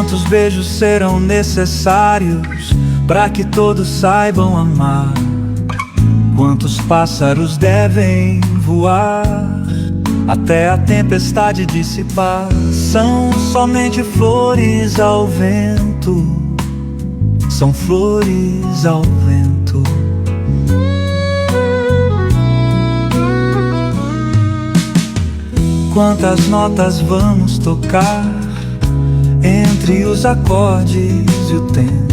Quantos beijos serão necessários para que todos saibam amar? Quantos pássaros devem voar até a tempestade dissipar? São somente flores ao vento, são flores ao vento. Quantas notas vamos tocar entre os acordes e o tempo?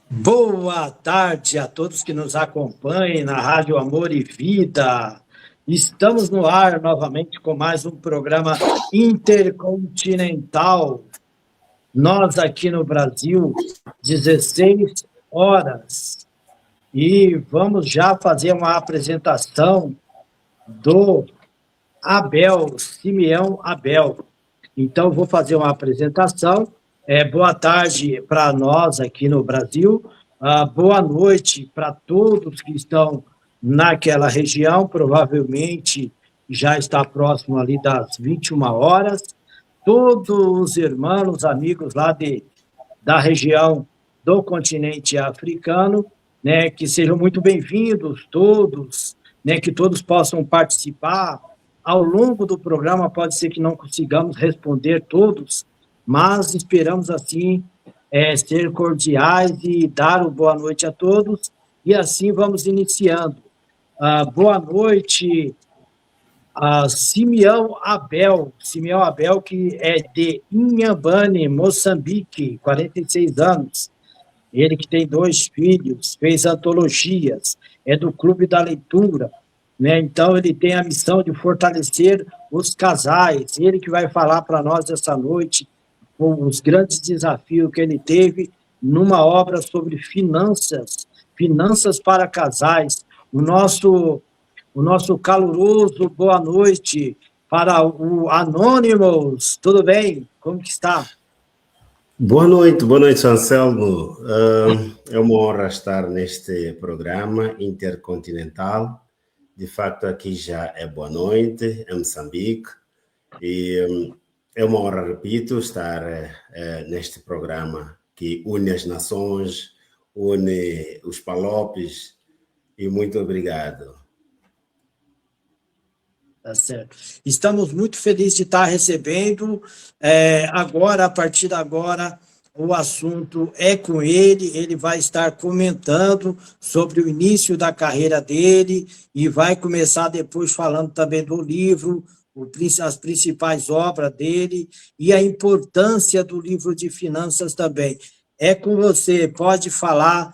Boa tarde a todos que nos acompanhem na Rádio Amor e Vida. Estamos no ar novamente com mais um programa intercontinental. Nós aqui no Brasil, 16 horas. E vamos já fazer uma apresentação do Abel, Simeão Abel. Então, vou fazer uma apresentação. Boa tarde para nós aqui no Brasil. Boa noite para todos que estão naquela região. Provavelmente já está próximo ali das 21 horas. Todos os irmãos, amigos lá da região do continente africano, né, que sejam muito bem-vindos todos, né, que todos possam participar. Ao longo do programa pode ser que não consigamos responder todos, mas esperamos assim ser cordiais e dar uma boa noite a todos, e assim vamos iniciando. Boa noite a Simeão Abel, que é de Inhambane, Moçambique, 46 anos. Ele que tem 2 filhos, fez antologias, é do Clube da Leitura, né? Então ele tem a missão de fortalecer os casais. Ele que vai falar para nós essa noite os grandes desafios que ele teve numa obra sobre finanças para casais. O nosso caloroso boa noite para o Anonymous. Tudo bem? Como que está? Boa noite, Anselmo. É uma honra estar neste programa intercontinental. De facto, aqui já é boa noite, em Moçambique. E é uma honra, repito, estar neste programa que une as nações, une os palopes. E muito obrigado. Tá certo. Estamos muito felizes de estar recebendo. Agora, a partir de agora, o assunto é com ele. Ele vai estar comentando sobre o início da carreira dele e vai começar depois falando também do livro, as principais obras dele e a importância do livro de finanças também. É com você. Pode falar,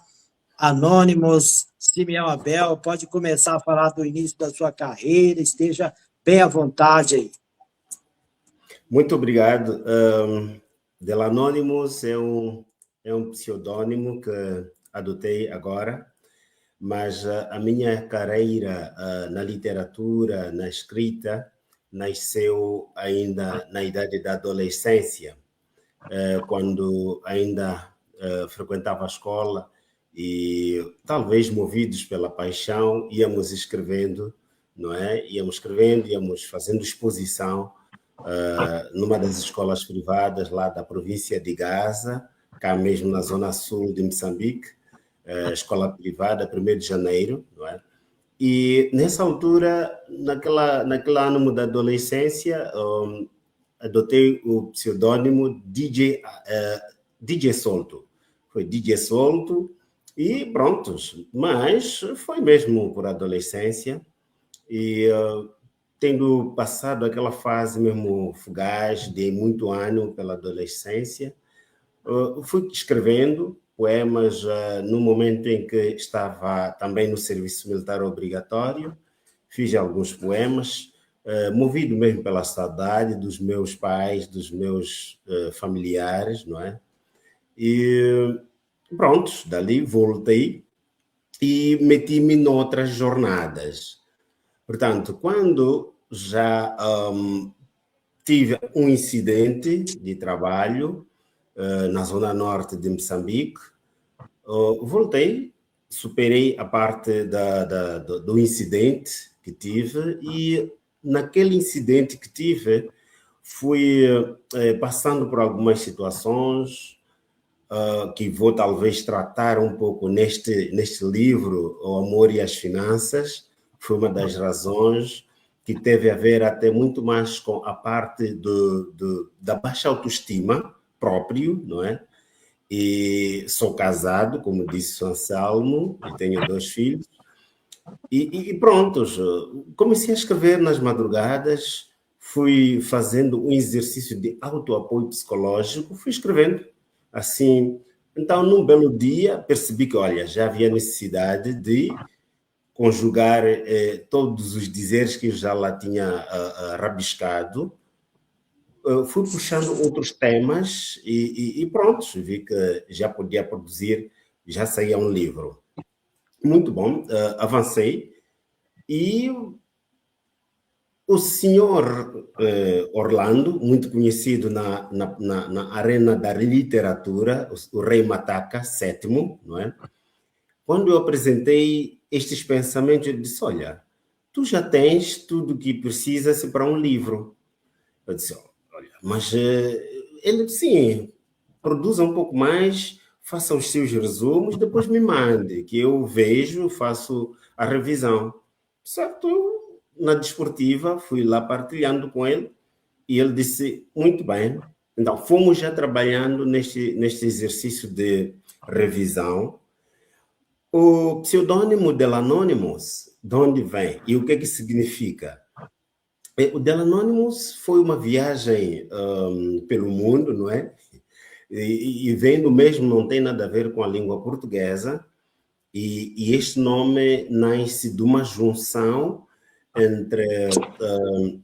Anônimos. Simeão Abel, pode começar a falar do início da sua carreira, esteja bem à vontade aí. Muito obrigado. Del Anonymous é um pseudônimo que adotei agora, mas a minha carreira na literatura, na escrita, nasceu ainda na idade da adolescência, quando ainda frequentava a escola. E talvez movidos pela paixão, íamos escrevendo, não é? Íamos fazendo exposição numa das escolas privadas lá da província de Gaza, cá mesmo na zona sul de Moçambique, escola privada, 1º de janeiro, não é? E nessa altura, naquele ano da adolescência, adotei o pseudônimo DJ Solto. Foi DJ Solto. E prontos, mas foi mesmo por adolescência e tendo passado aquela fase mesmo fugaz de muito ano pela adolescência, fui escrevendo poemas no momento em que estava também no serviço militar obrigatório, fiz alguns poemas, movido mesmo pela saudade dos meus pais, dos meus familiares, não é? E pronto, dali voltei e meti-me noutras jornadas. Portanto, quando já tive um incidente de trabalho na zona norte de Moçambique, voltei superei a parte do incidente que tive e naquele incidente que tive fui passando por algumas situações que vou talvez tratar um pouco neste livro, O Amor e as Finanças. Foi uma das razões que teve a ver até muito mais com a parte da baixa autoestima próprio, não é? E sou casado, como disse o Anselmo, e tenho 2 filhos. E pronto, comecei a escrever nas madrugadas, fui fazendo um exercício de autoapoio psicológico, fui escrevendo assim. Então, num belo dia, percebi que, olha, já havia necessidade de conjugar todos os dizeres que eu já lá tinha rabiscado. Fui puxando outros temas e pronto, vi que já podia produzir, já saía um livro. Muito bom, avancei e o senhor Orlando, muito conhecido na arena da literatura, o Rei Mataca VII, não é? Quando eu apresentei estes pensamentos, ele disse, olha, tu já tens tudo o que precisas para um livro. Eu disse, olha, mas ele disse, sim, produza um pouco mais, faça os seus resumos, depois me mande, que eu vejo, faço a revisão. Certo? Na desportiva, fui lá partilhando com ele e ele disse, muito bem. Então, fomos já trabalhando neste exercício de revisão. O pseudônimo Delanonymous, de onde vem e o que significa? O Delanonymous foi uma viagem pelo mundo, não é? E vendo mesmo, não tem nada a ver com a língua portuguesa. E este nome nasce de uma junção entre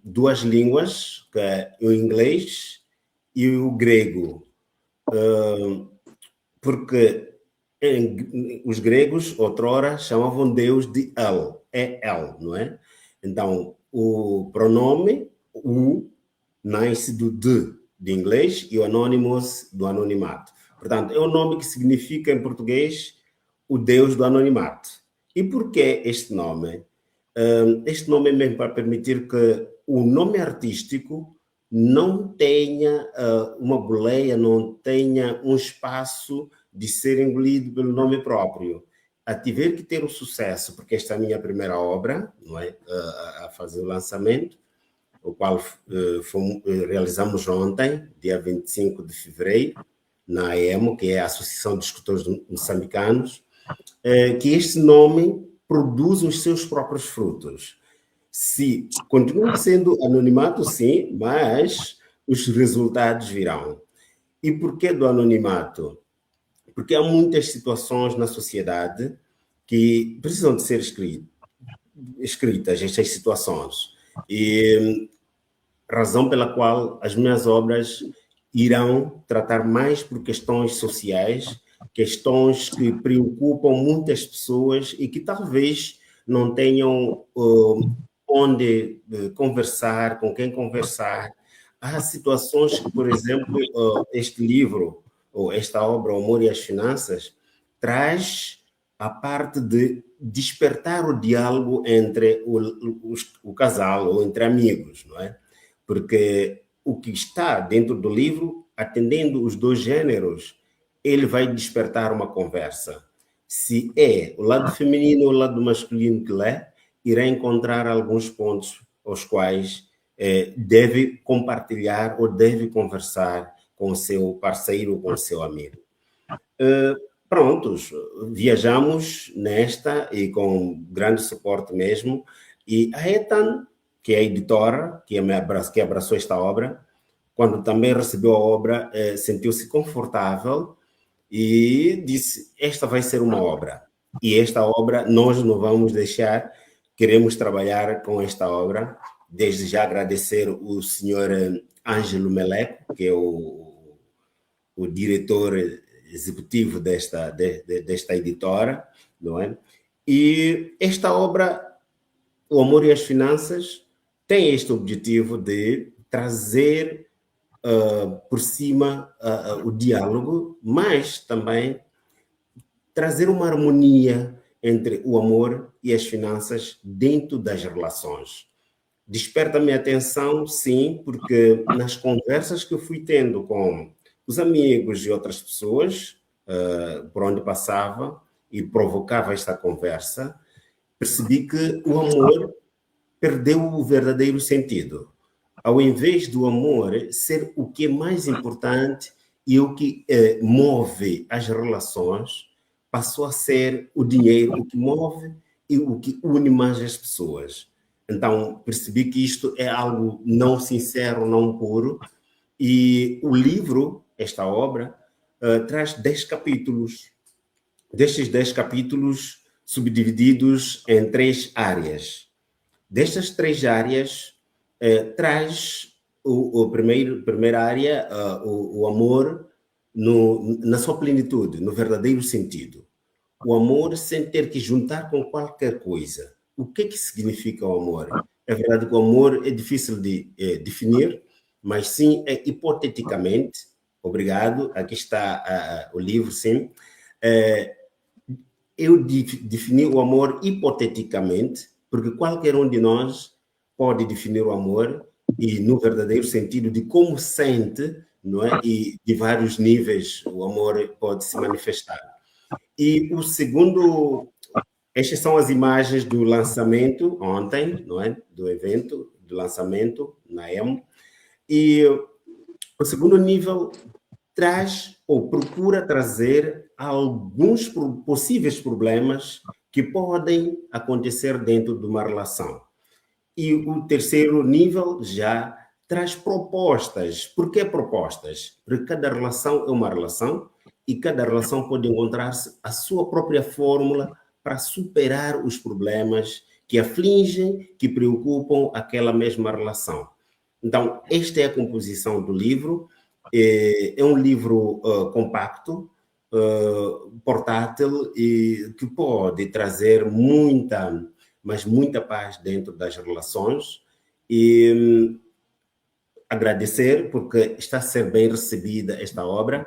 2 línguas, que é o inglês e o grego. Porque os gregos, outrora, chamavam Deus de El, é El, não é? Então, o pronome o nasce do de inglês e o anonymous do anonimato. Portanto, é um nome que significa em português o Deus do anonimato. E por que este nome? Este nome é mesmo para permitir que o nome artístico não tenha uma boleia, não tenha um espaço de ser engolido pelo nome próprio. A tiver que ter o sucesso, porque esta é a minha primeira obra, não é? A fazer o lançamento, o qual realizamos ontem, dia 25 de fevereiro, na AEMO, que é a Associação de Escritores Moçambicanos, que este nome produz os seus próprios frutos. Se continua sendo anonimato, sim, mas os resultados virão. E por que do anonimato? Porque há muitas situações na sociedade que precisam de ser escritas, estas situações. E razão pela qual as minhas obras irão tratar mais por questões sociais, questões que preocupam muitas pessoas e que talvez não tenham onde conversar, com quem conversar. Há situações que, por exemplo, este livro, ou esta obra, O Amor e as Finanças, traz a parte de despertar o diálogo entre o casal ou entre amigos, não é? Porque o que está dentro do livro, atendendo os 2 gêneros, ele vai despertar uma conversa. Se é o lado feminino ou o lado masculino que lê, irá encontrar alguns pontos aos quais deve compartilhar ou deve conversar com o seu parceiro ou com o seu amigo. Prontos, viajamos nesta e com grande suporte mesmo. E a Etan, que é a editora, que abraçou esta obra, quando também recebeu a obra, sentiu-se confortável e disse, esta vai ser uma obra. E esta obra nós não vamos deixar, queremos trabalhar com esta obra. Desde já agradecer o senhor Ângelo Meleco, que é o diretor executivo desta editora, não é? E esta obra, O Amor e as Finanças, tem este objetivo de trazer por cima o diálogo, mas também trazer uma harmonia entre o amor e as finanças dentro das relações. Desperta a minha atenção, sim, porque nas conversas que eu fui tendo com os amigos e outras pessoas, por onde passava e provocava esta conversa, percebi que o amor perdeu o verdadeiro sentido. Ao invés do amor ser o que é mais importante e o que move as relações, passou a ser o dinheiro o que move e o que une mais as pessoas. Então, percebi que isto é algo não sincero, não puro, e o livro, esta obra, traz 10 capítulos. Destes 10 capítulos, subdivididos em 3 áreas. Destas 3 áreas, traz primeira área, o amor na sua plenitude, no verdadeiro sentido. O amor sem ter que juntar com qualquer coisa. O que significa o amor? É verdade que o amor é difícil de definir, mas sim, hipoteticamente, obrigado, aqui está o livro, sim, eu defini o amor hipoteticamente, porque qualquer um de nós pode definir o amor e no verdadeiro sentido de como sente, não é? E de vários níveis o amor pode se manifestar. E o segundo, estas são as imagens do lançamento ontem, não é? Do evento, do lançamento na EMO. E o segundo nível traz ou procura trazer alguns possíveis problemas que podem acontecer dentro de uma relação. E o terceiro nível já traz propostas. Por que propostas? Porque cada relação é uma relação e cada relação pode encontrar a sua própria fórmula para superar os problemas que afligem, que preocupam aquela mesma relação. Então, esta é a composição do livro. É um livro compacto, portátil e que pode trazer muita, mas muita paz dentro das relações e agradecer porque está a ser bem recebida esta obra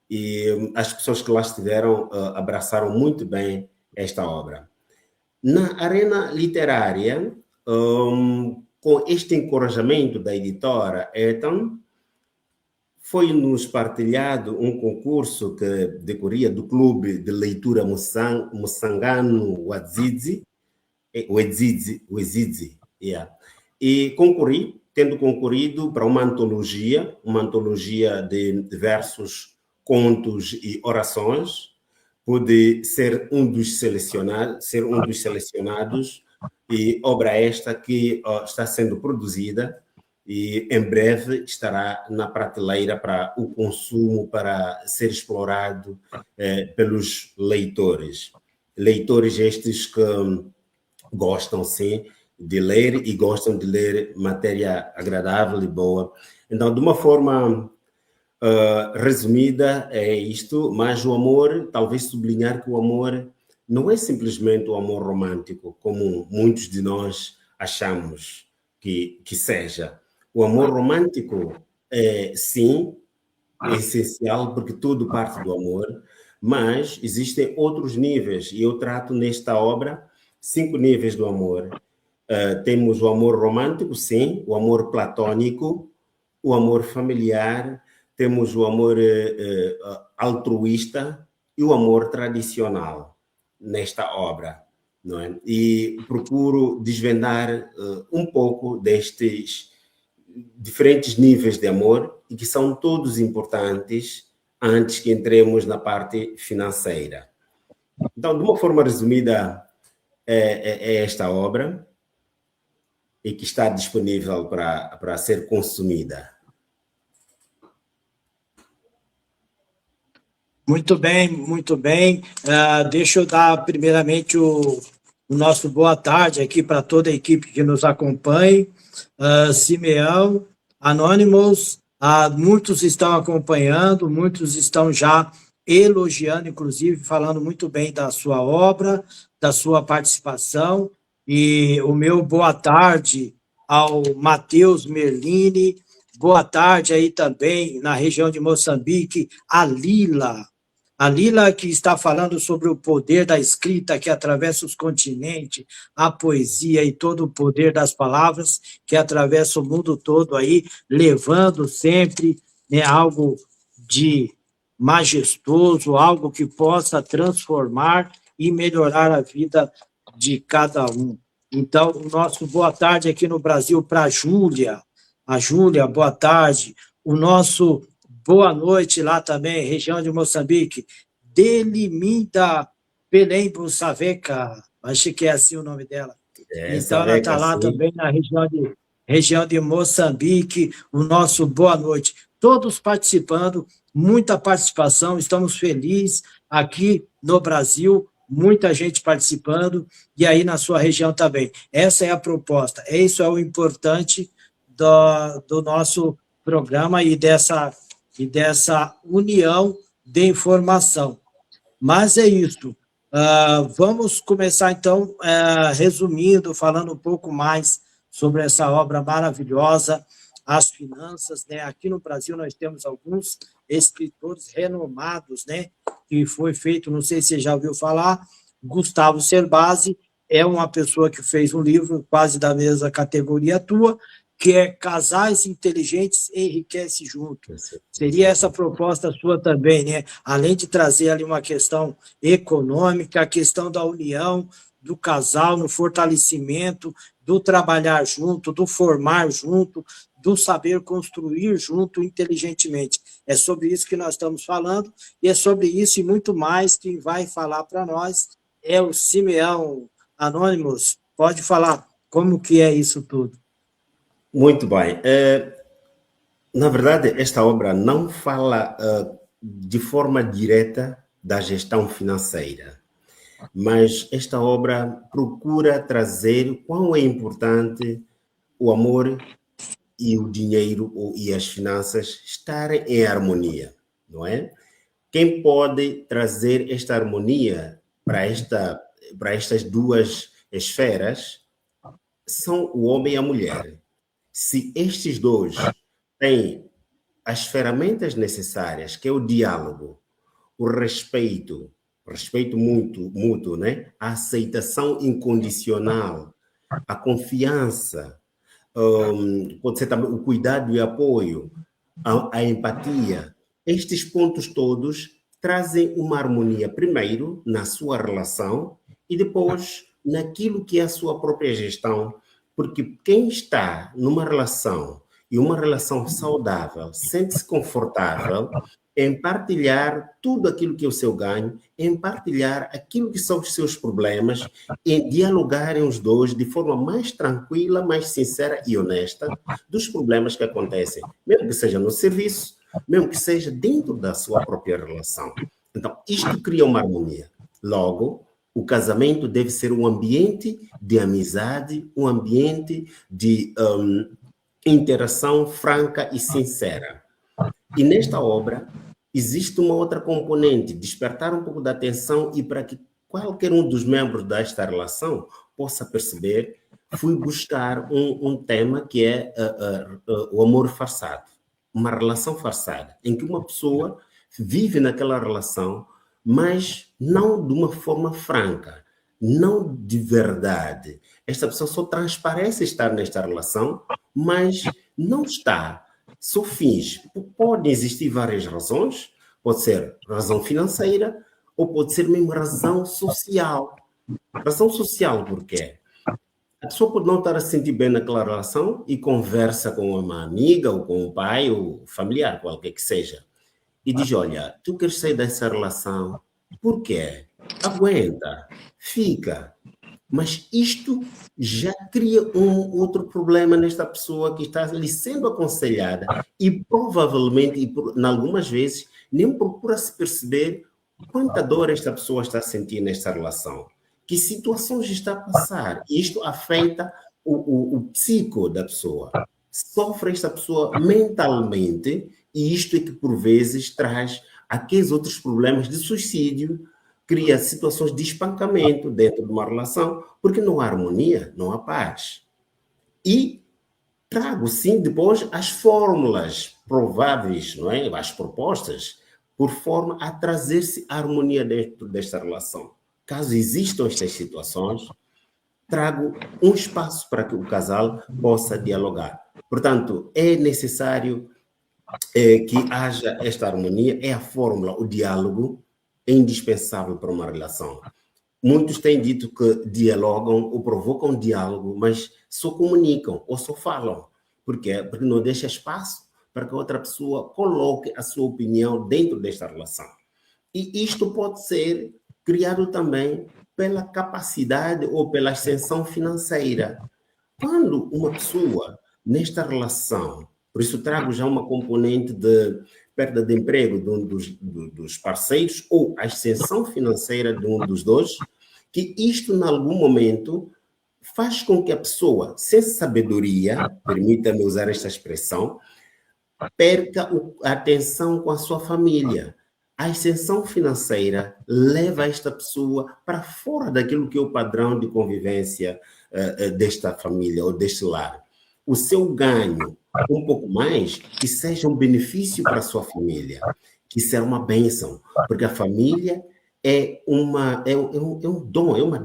e as pessoas que lá estiveram abraçaram muito bem esta obra. Na arena literária, com este encorajamento da editora Eton, foi-nos partilhado um concurso que decorria do Clube de Leitura Musangano Wadzidzi, yeah. E concorri, tendo concorrido para uma antologia de versos, contos e orações, pude ser um dos selecionados, e obra esta que está sendo produzida e em breve estará na prateleira para o consumo, para ser explorado pelos leitores. Leitores estes que gostam, sim, de ler e gostam de ler matéria agradável e boa. Então, de uma forma resumida, é isto, mas o amor, talvez sublinhar que o amor não é simplesmente o amor romântico, como muitos de nós achamos que seja. O amor romântico é, sim, é essencial, porque tudo parte do amor, mas existem outros níveis, e eu trato nesta obra 5 níveis do amor. Temos o amor romântico, sim, o amor platônico, o amor familiar, temos o amor altruísta e o amor tradicional nesta obra, não é? E procuro desvendar um pouco destes diferentes níveis de amor e que são todos importantes antes que entremos na parte financeira. Então, de uma forma resumida, é esta obra e que está disponível para ser consumida. Muito bem, muito bem. Deixa eu dar primeiramente o nosso boa tarde aqui para toda a equipe que nos acompanha. Simeão, Anonymous, muitos estão acompanhando, muitos estão já elogiando, inclusive falando muito bem da sua obra, da sua participação. E o meu boa tarde ao Matheus Merlini, boa tarde aí também na região de Moçambique, a Lila A Lila, que está falando sobre o poder da escrita que atravessa os continentes, a poesia e todo o poder das palavras que atravessa o mundo todo aí, levando sempre, né, algo de majestoso, algo que possa transformar e melhorar a vida de cada um. Então, o nosso boa tarde aqui no Brasil para a Júlia. A Júlia, boa tarde. O nosso boa noite lá também, região de Moçambique, Delimida Belém Saveca, acho que é assim o nome dela. Então, ela está lá também na região de Moçambique, o nosso boa noite. Todos participando, muita participação, estamos felizes aqui no Brasil, muita gente participando, e aí na sua região também. Essa é a proposta, isso é o importante do nosso programa e dessa união de informação. Mas é isso. Vamos começar, então, resumindo, falando um pouco mais sobre essa obra maravilhosa, As Finanças, né? Aqui no Brasil nós temos alguns escritores renomados, né? Que foi feito, não sei se você já ouviu falar, Gustavo Cerbasi é uma pessoa que fez um livro quase da mesma categoria tua, que é Casais Inteligentes Enriquece Junto. Seria essa proposta sua também, né? Além de trazer ali uma questão econômica, a questão da união do casal no fortalecimento, do trabalhar junto, do formar junto, do saber construir junto inteligentemente. É sobre isso que nós estamos falando, e é sobre isso e muito mais quem vai falar para nós é o Simeão Anônimos. Pode falar como que é isso tudo. Muito bem. Na verdade, esta obra não fala de forma direta da gestão financeira, mas esta obra procura trazer quão é importante o amor e o dinheiro e as finanças estarem em harmonia, não é? Quem pode trazer esta harmonia para estas duas esferas são o homem e a mulher. Se estes dois têm as ferramentas necessárias, que é o diálogo, o respeito mútuo, né? A aceitação incondicional, a confiança, pode ser também o cuidado e apoio, a empatia. Estes pontos todos trazem uma harmonia, primeiro, na sua relação e depois naquilo que é a sua própria gestão. Porque quem está numa relação e uma relação saudável sente-se confortável em partilhar tudo aquilo que é o seu ganho, em partilhar aquilo que são os seus problemas, em dialogarem os dois de forma mais tranquila, mais sincera e honesta dos problemas que acontecem, mesmo que seja no serviço, mesmo que seja dentro da sua própria relação. Então, isto cria uma harmonia. Logo, o casamento deve ser um ambiente de amizade, um ambiente de interação franca e sincera. E nesta obra existe uma outra componente, despertar um pouco da atenção e para que qualquer um dos membros desta relação possa perceber, fui buscar um tema que é o amor farsado, uma relação farsada, em que uma pessoa vive naquela relação, mas não de uma forma franca, não de verdade. Esta pessoa só transparece estar nesta relação, mas não está, só finge. Podem existir várias razões, pode ser razão financeira ou pode ser mesmo razão social. Razão social por quê? A pessoa pode não estar a se sentir bem naquela relação e conversa com uma amiga ou com um pai ou familiar, qualquer que seja. E diz, olha, tu queres sair dessa relação? Por quê? Aguenta, fica. Mas isto já cria um outro problema nesta pessoa que está ali sendo aconselhada e provavelmente, em algumas vezes, nem procura se perceber quanta dor esta pessoa está a sentir nesta relação. Que situações está a passar. E isto afeta o psico da pessoa. Sofre esta pessoa mentalmente. E isto é que, por vezes, traz aqueles outros problemas de suicídio, cria situações de espancamento dentro de uma relação, porque não há harmonia, não há paz. E trago, sim, depois as fórmulas prováveis, não é? As propostas, por forma a trazer-se harmonia dentro desta relação. Caso existam estas situações, trago um espaço para que o casal possa dialogar. Portanto, é necessário que haja esta harmonia, é a fórmula, o diálogo é indispensável para uma relação. Muitos têm dito que dialogam ou provocam diálogo, mas só comunicam ou só falam. Por quê? Porque não deixa espaço para que outra pessoa coloque a sua opinião dentro desta relação. E isto pode ser criado também pela capacidade ou pela ascensão financeira. Quando uma pessoa, nesta relação, por isso trago já uma componente de perda de emprego de um dos parceiros ou a ascensão financeira de um dos dois, que isto, em algum momento, faz com que a pessoa, sem sabedoria, permita-me usar esta expressão, perca a atenção com a sua família. A ascensão financeira leva esta pessoa para fora daquilo que é o padrão de convivência desta família ou deste lar. O seu ganho, um pouco mais, que seja um benefício para a sua família, que seja uma bênção, porque a família é um dom, é uma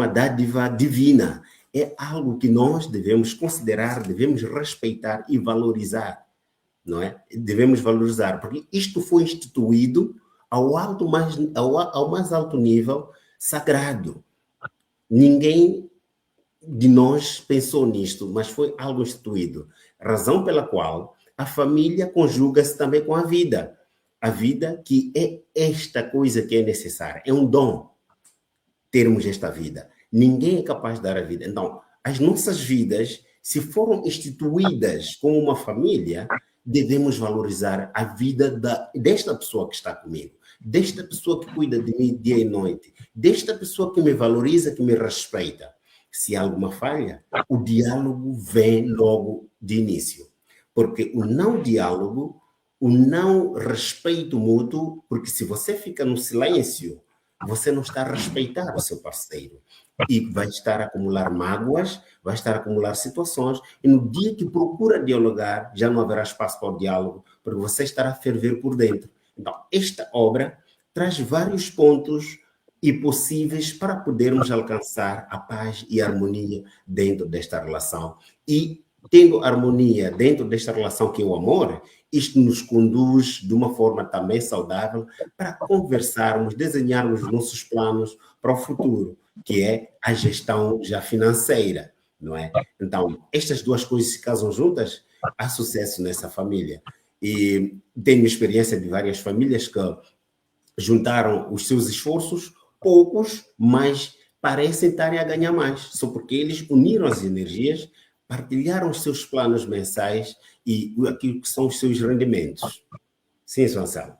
dádiva divina, é algo que nós devemos considerar, devemos respeitar e valorizar, não é? Devemos valorizar, porque isto foi instituído ao mais alto nível sagrado. Ninguém de nós pensou nisto, mas foi algo instituído. Razão pela qual a família conjuga-se também com a vida. A vida que é esta coisa que é necessária. É um dom termos esta vida. Ninguém é capaz de dar a vida. Então, as nossas vidas, se foram instituídas como uma família, devemos valorizar a vida desta pessoa que está comigo, desta pessoa que cuida de mim dia e noite, desta pessoa que me valoriza, que me respeita. Se há alguma falha, o diálogo vem logo de início. Porque o não diálogo, o não respeito mútuo, porque se você fica no silêncio, você não está a respeitar o seu parceiro. E vai estar a acumular mágoas, vai estar a acumular situações, e no dia que procura dialogar, já não haverá espaço para o diálogo, porque você estará a ferver por dentro. Então, esta obra traz vários pontos e possíveis para podermos alcançar a paz e a harmonia dentro desta relação. E, tendo harmonia dentro desta relação, que é o amor, isto nos conduz de uma forma também saudável para conversarmos, desenharmos os nossos planos para o futuro, que é a gestão já financeira, não é? Então, estas duas coisas se casam juntas, há sucesso nessa família. E tenho experiência de várias famílias que juntaram os seus esforços, poucos, mas parecem estarem a ganhar mais, só porque eles uniram as energias, partilharam os seus planos mensais e aquilo que são os seus rendimentos. Sim, Sr. Anselmo.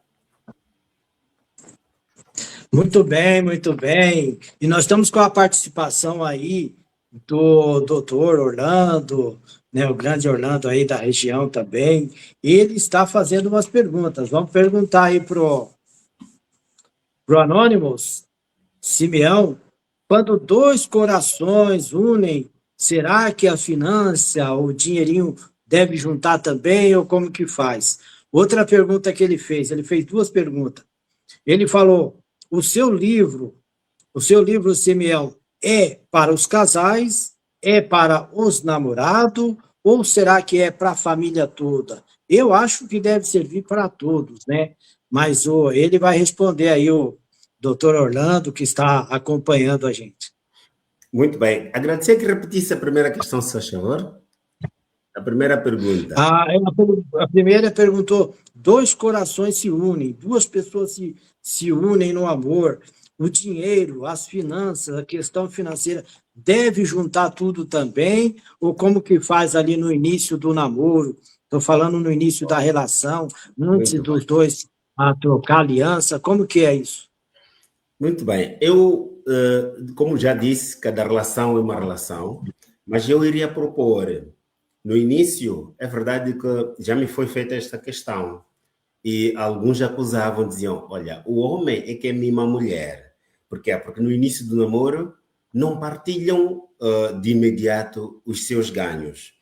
Muito bem, muito bem. E nós estamos com a participação aí do doutor Orlando, né, o grande Orlando aí da região também. Ele está fazendo umas perguntas. Vamos perguntar aí pro Anonymous, Simeão, quando dois corações unem, será que a finança, o dinheirinho deve juntar também ou como que faz? Outra pergunta que ele fez duas perguntas. Ele falou, o seu livro, Simeão, é para os casais, é para os namorados ou será que é para a família toda? Eu acho que deve servir para todos, né? Mas ele vai responder aí, o doutor Orlando, que está acompanhando a gente. Muito bem. Agradecer que repetisse a primeira questão, se faz favor. A primeira pergunta. A primeira perguntou, dois corações se unem, duas pessoas se unem no amor, o dinheiro, as finanças, a questão financeira, deve juntar tudo também? Ou como que faz ali no início do namoro? Estou falando no início da relação, antes dos dois a trocar aliança, como que é isso? Muito bem. Eu, como já disse, cada relação é uma relação, mas eu iria propor, no início, é verdade que já me foi feita esta questão, e alguns acusavam, diziam, olha, o homem é que mima a mulher. Por quê? Porque no início do namoro não partilham de imediato os seus ganhos.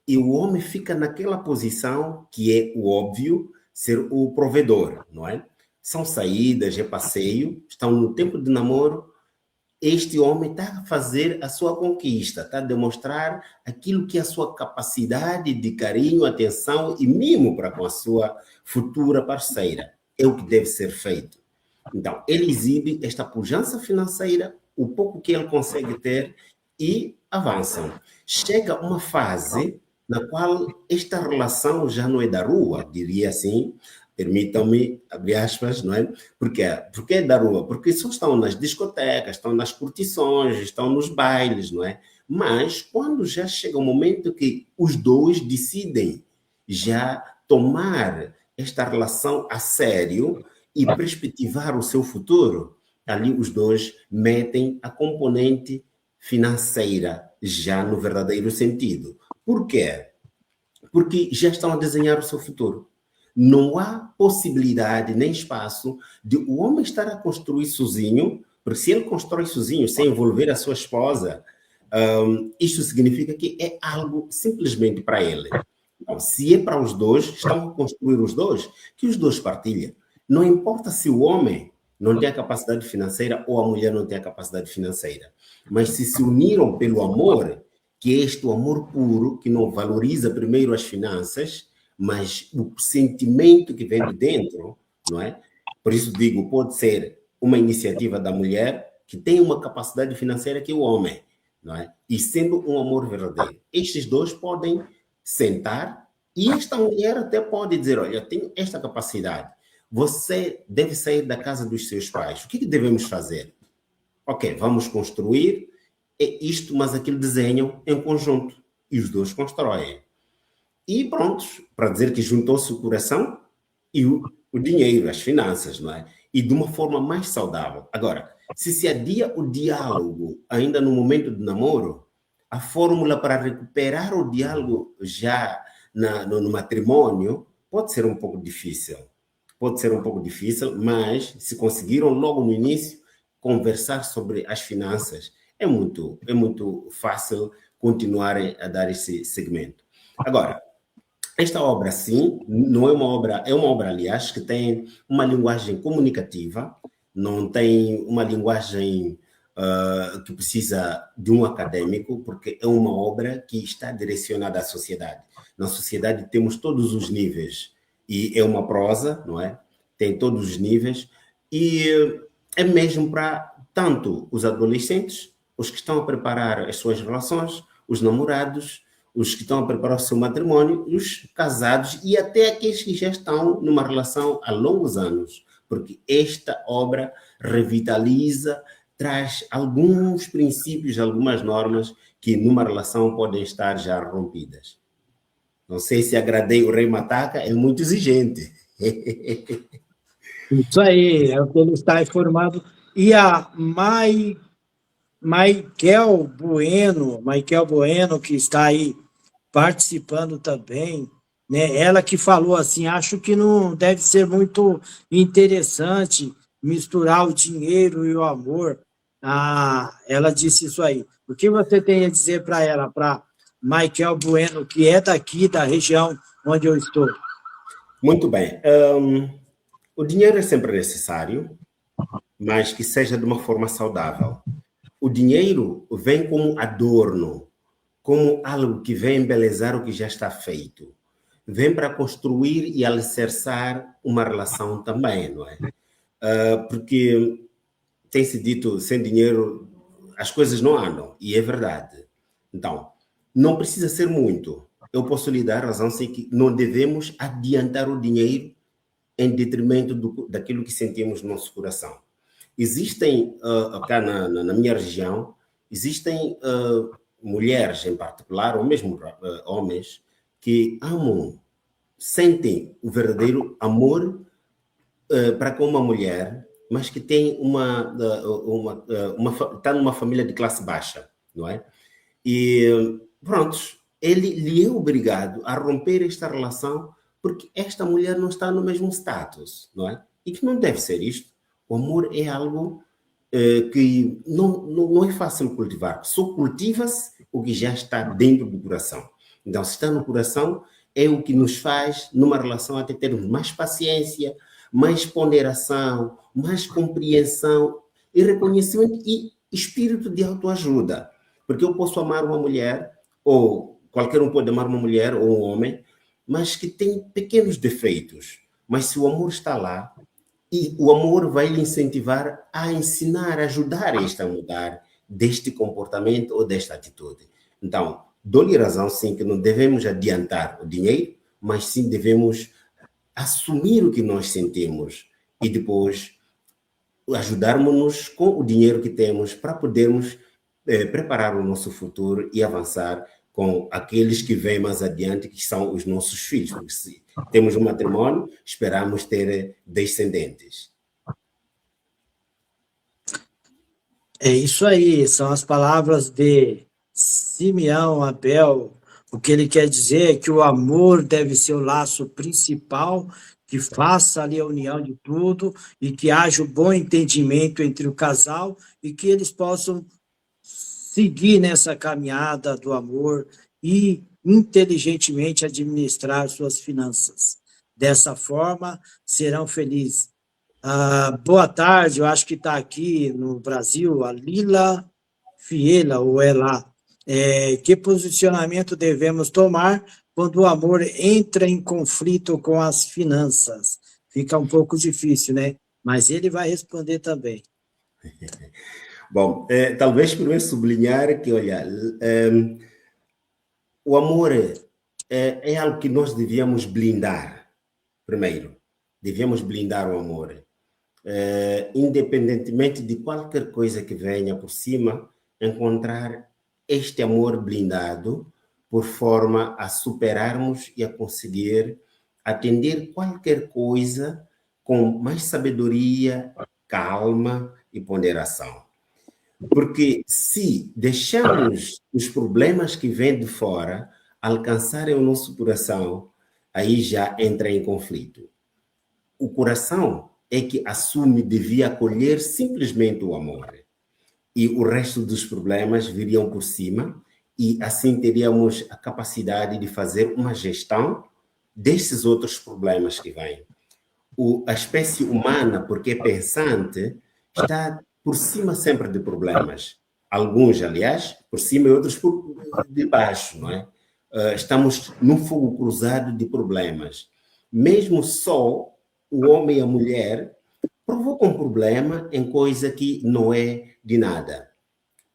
E o homem fica naquela posição que é o óbvio, ser o provedor, não é? São saídas, é passeio, estão no tempo de namoro, este homem está a fazer a sua conquista, está a demonstrar aquilo que é a sua capacidade de carinho, atenção e mimo para com a sua futura parceira. É o que deve ser feito. Então, ele exibe esta pujança financeira, o pouco que ele consegue ter e avançam. Chega uma fase na qual esta relação já não é da rua, diria assim, permitam-me, abre aspas, não é? Porque é da rua? Porque só estão nas discotecas, estão nas curtições, estão nos bailes, não é? Mas quando já chega o momento que os dois decidem já tomar esta relação a sério e perspectivar o seu futuro, ali os dois metem a componente financeira já no verdadeiro sentido. Por quê? Porque já estão a desenhar o seu futuro. Não há possibilidade nem espaço de o homem estar a construir sozinho, porque se ele constrói sozinho, sem envolver a sua esposa, isso significa que é algo simplesmente para ele. Então, se é para os dois, estão a construir os dois, que os dois partilhem. Não importa se o homem não tem a capacidade financeira ou a mulher não tem a capacidade financeira, mas se uniram pelo amor, que é este amor puro, que não valoriza primeiro as finanças, mas o sentimento que vem de dentro, não é? Por isso digo, pode ser uma iniciativa da mulher que tem uma capacidade financeira que o homem, não é? E sendo um amor verdadeiro, estes dois podem sentar e esta mulher até pode dizer, olha, eu tenho esta capacidade, você deve sair da casa dos seus pais, o que devemos fazer? Ok, vamos construir isto, mas aquilo desenham em conjunto e os dois constroem. E prontos, para dizer que juntou-se o coração e o dinheiro, as finanças, não é? E de uma forma mais saudável. Agora, se adia o diálogo ainda no momento do namoro, a fórmula para recuperar o diálogo já no matrimônio pode ser um pouco difícil. Pode ser um pouco difícil, mas se conseguiram logo no início conversar sobre as finanças, é muito fácil continuarem a dar esse segmento. Agora, esta obra, sim, não é uma obra, aliás, que tem uma linguagem comunicativa, não tem uma linguagem que precisa de um acadêmico, porque é uma obra que está direcionada à sociedade. Na sociedade temos todos os níveis, e é uma prosa, não é? Tem todos os níveis, e é mesmo para tanto os adolescentes, os que estão a preparar as suas relações, os namorados, os que estão a preparar o seu matrimônio, os casados e até aqueles que já estão numa relação há longos anos, porque esta obra revitaliza, traz alguns princípios, algumas normas que numa relação podem estar já rompidas. Não sei se agradei o Rei Mataca, é muito exigente. Isso aí, é o que ele está informado. E a Michael Bueno, que está aí participando também, né? Ela que falou assim, acho que não deve ser muito interessante misturar o dinheiro e o amor. Ela disse isso aí. O que você tem a dizer para ela, para Michael Bueno, que é daqui da região onde eu estou? Muito bem. O dinheiro é sempre necessário, mas que seja de uma forma saudável. O dinheiro vem como adorno, como algo que vem embelezar o que já está feito. Vem para construir e alicerçar uma relação também, não é? Porque tem-se dito, sem dinheiro as coisas não andam, e é verdade. Então, não precisa ser muito. Eu posso lhe dar a razão, sei que não devemos adiantar o dinheiro em detrimento daquilo que sentimos no nosso coração. Existem, cá na minha região, existem mulheres em particular, ou mesmo homens, que amam, sentem o verdadeiro amor para com uma mulher, mas que tem está numa família de classe baixa, não é? E pronto, ele lhe é obrigado a romper esta relação porque esta mulher não está no mesmo status, não é? E que não deve ser isto. O amor é algo que não é fácil cultivar. Só cultiva-se o que já está dentro do coração. Então, se está no coração, é o que nos faz, numa relação, até termos mais paciência, mais ponderação, mais compreensão e reconhecimento e espírito de autoajuda. Porque eu posso amar uma mulher, ou qualquer um pode amar uma mulher ou um homem, mas que tem pequenos defeitos. Mas se o amor está lá, e o amor vai lhe incentivar a ensinar, a ajudar este a mudar deste comportamento ou desta atitude. Então, dou-lhe razão, sim, que não devemos adiantar o dinheiro, mas sim devemos assumir o que nós sentimos e depois ajudarmos-nos com o dinheiro que temos para podermos preparar o nosso futuro e avançar com aqueles que vêm mais adiante, que são os nossos filhos. Porque se temos um matrimônio, esperamos ter descendentes. É isso aí, são as palavras de Simeão Abel. O que ele quer dizer é que o amor deve ser o laço principal, que faça ali a união de tudo e que haja o bom entendimento entre o casal e que eles possam seguir nessa caminhada do amor e inteligentemente administrar suas finanças. Dessa forma, serão felizes. Boa tarde, eu acho que está aqui no Brasil a Lila Fiela, ou ela. Que posicionamento devemos tomar quando o amor entra em conflito com as finanças? Fica um pouco difícil, né? Mas ele vai responder também. Bom, talvez primeiro sublinhar que, olha, o amor é algo que nós devíamos blindar, primeiro. Devíamos blindar o amor. Independentemente de qualquer coisa que venha por cima, encontrar este amor blindado por forma a superarmos e a conseguir atender qualquer coisa com mais sabedoria, calma e ponderação. Porque se deixamos os problemas que vêm de fora alcançarem o nosso coração, aí já entra em conflito. O coração é que assume, devia acolher simplesmente o amor. E o resto dos problemas viriam por cima e assim teríamos a capacidade de fazer uma gestão desses outros problemas que vêm. A espécie humana, porque é pensante, está por cima sempre de problemas. Alguns, aliás, por cima e outros por debaixo, não é? Estamos num fogo cruzado de problemas. Mesmo só o homem e a mulher provocam um problema em coisa que não é de nada.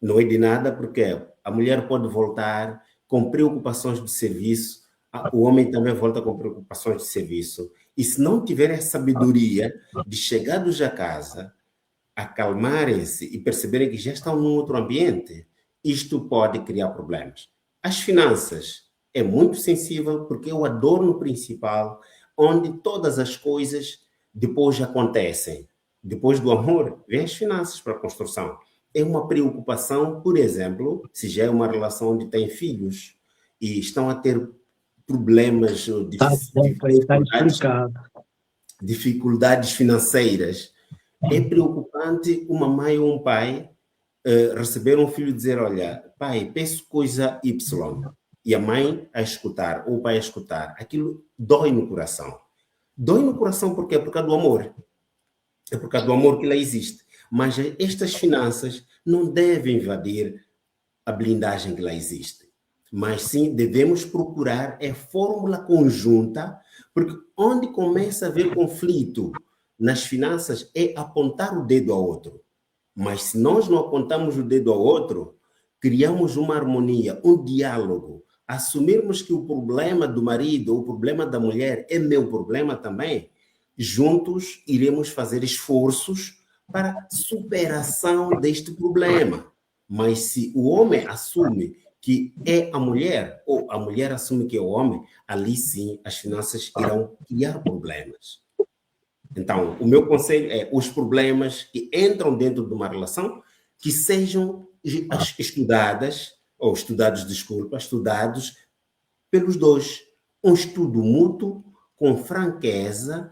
Não é de nada porque a mulher pode voltar com preocupações de serviço, o homem também volta com preocupações de serviço. E se não tiverem a sabedoria de chegados a casa, acalmarem-se e perceberem que já estão num outro ambiente, isto pode criar problemas. As finanças é muito sensível porque é o adorno principal onde todas as coisas depois acontecem. Depois do amor, vem as finanças para a construção. É uma preocupação, por exemplo, se já é uma relação onde tem filhos e estão a ter problemas, dificuldades financeiras. É preocupante uma mãe ou um pai receber um filho e dizer, olha, pai, peço coisa Y. E a mãe a escutar, ou o pai a escutar. Aquilo dói no coração. Dói no coração porque é por causa do amor. É por causa do amor que lá existe. Mas estas finanças não devem invadir a blindagem que lá existe. Mas sim, devemos procurar a fórmula conjunta, porque onde começa a haver conflito nas finanças é apontar o dedo ao outro. Mas se nós não apontamos o dedo ao outro, criamos uma harmonia, um diálogo, assumirmos que o problema do marido ou o problema da mulher é meu problema também, juntos iremos fazer esforços para superação deste problema. Mas se o homem assume que é a mulher, ou a mulher assume que é o homem, ali sim as finanças irão criar problemas. Então, o meu conselho é os problemas que entram dentro de uma relação que sejam estudados pelos dois. Um estudo mútuo, com franqueza,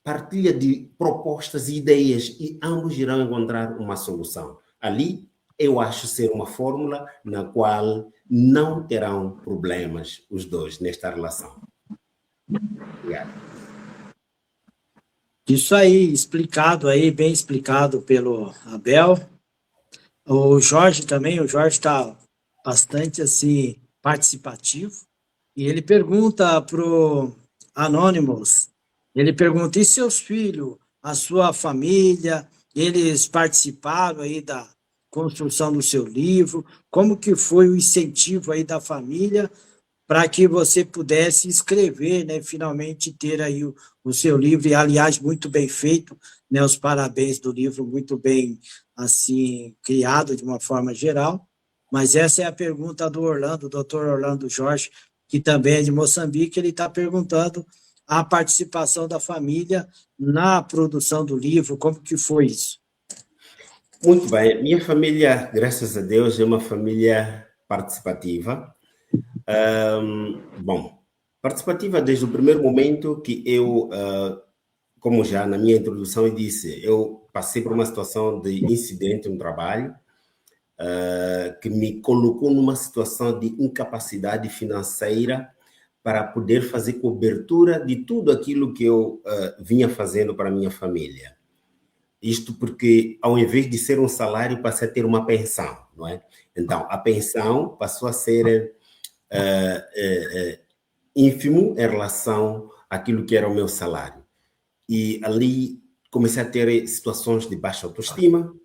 partilha de propostas e ideias e ambos irão encontrar uma solução. Ali, eu acho ser uma fórmula na qual não terão problemas os dois nesta relação. Obrigado. Isso aí, explicado aí, bem explicado pelo Abel. O Jorge também, o Jorge está bastante assim participativo. E ele pergunta pro Anonymous, ele pergunta, e seus filhos, a sua família, eles participaram aí da construção do seu livro? Como que foi o incentivo aí da família para que você pudesse escrever, né, finalmente ter aí o seu livro, e aliás, muito bem feito, né, os parabéns do livro, muito bem, assim, criado de uma forma geral, mas essa é a pergunta do Orlando, o doutor Orlando Jorge, que também é de Moçambique, ele está perguntando a participação da família na produção do livro, como que foi isso? Muito bem. Minha família, graças a Deus, é uma família participativa. Bom, participativa desde o primeiro momento que eu, como já na minha introdução eu disse, eu passei por uma situação de incidente no trabalho, que me colocou numa situação de incapacidade financeira para poder fazer cobertura de tudo aquilo que eu vinha fazendo para a minha família. Isto porque, ao invés de ser um salário, passei a ter uma pensão, não é? Então, a pensão passou a ser ínfimo em relação àquilo que era o meu salário. E ali comecei a ter situações de baixa autoestima,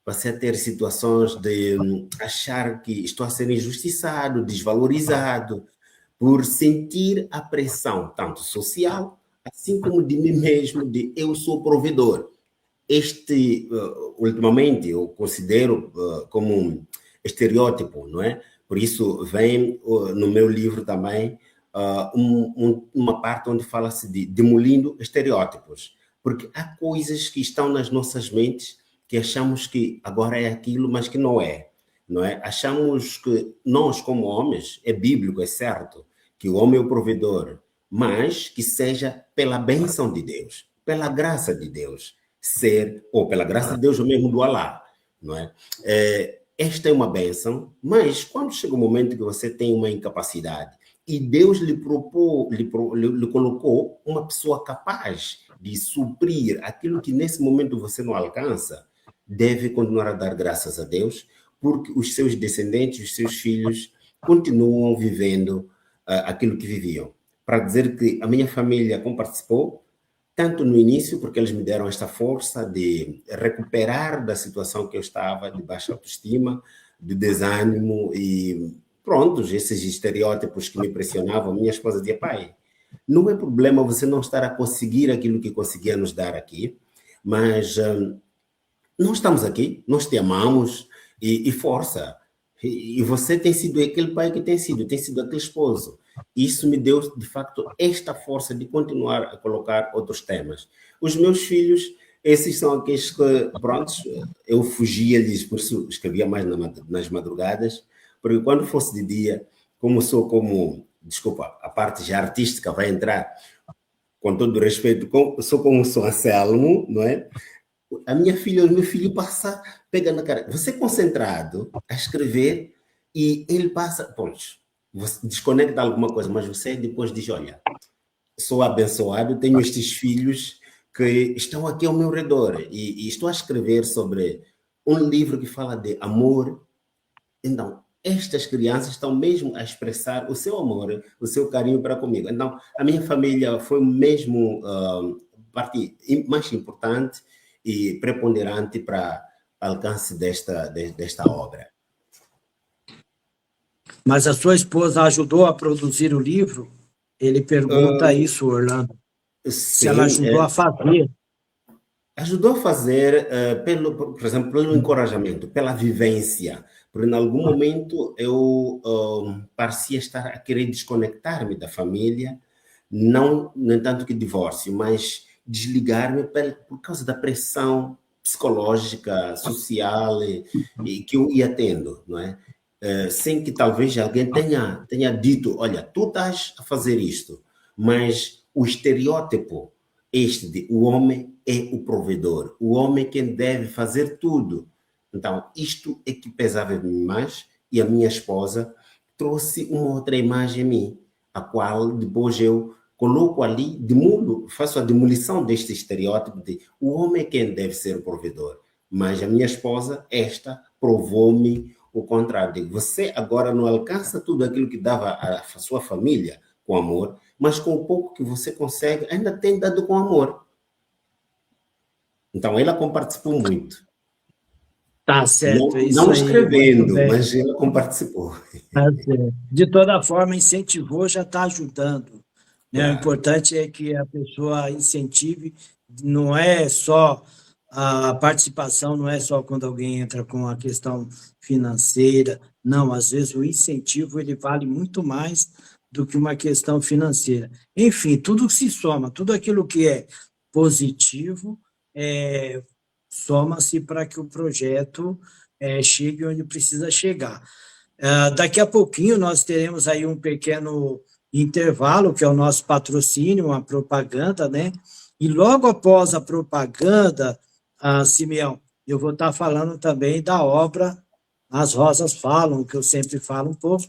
passei a ter situações de achar que estou a ser injustiçado, desvalorizado, por sentir a pressão, tanto social, assim como de mim mesmo, de eu sou provedor. Ultimamente, eu considero como um estereótipo, não é? Por isso, vem no meu livro também uma parte onde fala-se de demolindo estereótipos, porque há coisas que estão nas nossas mentes que achamos que agora é aquilo, mas que não é, não é? Achamos que nós, como homens, é bíblico, é certo, que o homem é o provedor, mas que seja pela bênção de Deus, pela graça de Deus, ser, ou pela graça de Deus, o mesmo do Alá, não é? Esta é uma bênção, mas quando chega o momento que você tem uma incapacidade e Deus lhe colocou uma pessoa capaz de suprir aquilo que nesse momento você não alcança, deve continuar a dar graças a Deus, porque os seus descendentes, os seus filhos, continuam vivendo aquilo que viviam. Para dizer que a minha família participou, tanto no início, porque eles me deram esta força de recuperar da situação que eu estava, de baixa autoestima, de desânimo e prontos, esses estereótipos que me pressionavam. Minha esposa dizia, pai, não é problema você não estar a conseguir aquilo que conseguia nos dar aqui, mas nós estamos aqui, nós te amamos e força. E você tem sido aquele pai que tem sido aquele esposo. Isso me deu, de facto, esta força de continuar a colocar outros temas. Os meus filhos, esses são aqueles que, prontos, eu fugia-lhes, por isso escrevia mais nas madrugadas, porque quando fosse de dia, desculpa, a parte já artística vai entrar, com todo o respeito, sou como o São Anselmo, não é? A minha filha, o meu filho passa, pega na cara. Você é concentrado a escrever e ele passa, pois, você desconecta alguma coisa, mas você depois diz, olha, sou abençoado, tenho estes filhos que estão aqui ao meu redor e estou a escrever sobre um livro que fala de amor. Então, estas crianças estão mesmo a expressar o seu amor, o seu carinho para comigo. Então, a minha família foi mesmo parte mais importante e preponderante para alcance desta obra. Mas a sua esposa ajudou a produzir o livro? Ele pergunta isso, Orlando. Sim, se ela ajudou a fazer. Ajudou a fazer, por exemplo, pelo encorajamento, pela vivência. Porque em algum momento eu parecia estar a querer desconectar-me da família, não, no entanto que divórcio, mas desligar-me por causa da pressão psicológica, social e que eu ia tendo, não é? Sem que talvez alguém tenha dito, olha, tu estás a fazer isto, mas o estereótipo o homem é o provedor, o homem é quem deve fazer tudo. Então, isto é que pesava em mim mais, e a minha esposa trouxe uma outra imagem em mim, a qual depois eu coloco ali, demulo, faço a demolição deste estereótipo de o homem é quem deve ser o provedor. Mas a minha esposa, esta, provou-me o contrário. Digo, você agora não alcança tudo aquilo que dava à sua família com amor, mas com o pouco que você consegue, ainda tem dado com amor. Então, ela comparticipou muito. Tá certo, é Não isso aí, muito escrevendo, bem. mas ela comparticipou. Tá certo. De toda forma, incentivou, já está ajudando, né? O Claro. importante é que a pessoa incentive, não é só a participação, não é só quando alguém entra com a questão financeira, não, às vezes o incentivo ele vale muito mais do que uma questão financeira. Enfim, tudo se soma, tudo aquilo que é positivo, soma-se para que o projeto chegue onde precisa chegar. Daqui a pouquinho nós teremos aí um pequeno intervalo, que é o nosso patrocínio, uma propaganda, né? E logo após a propaganda, Simeão, eu vou estar falando também da obra As Rosas Falam, que eu sempre falo um pouco.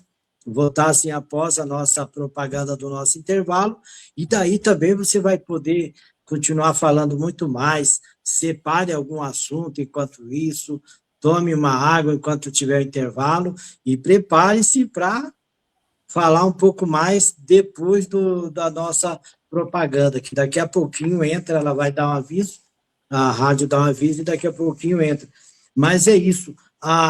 Vou estar assim após a nossa propaganda do nosso intervalo, e daí também você vai poder continuar falando muito mais, separe algum assunto enquanto isso, tome uma água enquanto tiver intervalo, e prepare-se para falar um pouco mais depois da nossa propaganda, que daqui a pouquinho entra, ela vai dar um aviso, a rádio dá um aviso e daqui a pouquinho entra. Mas é isso,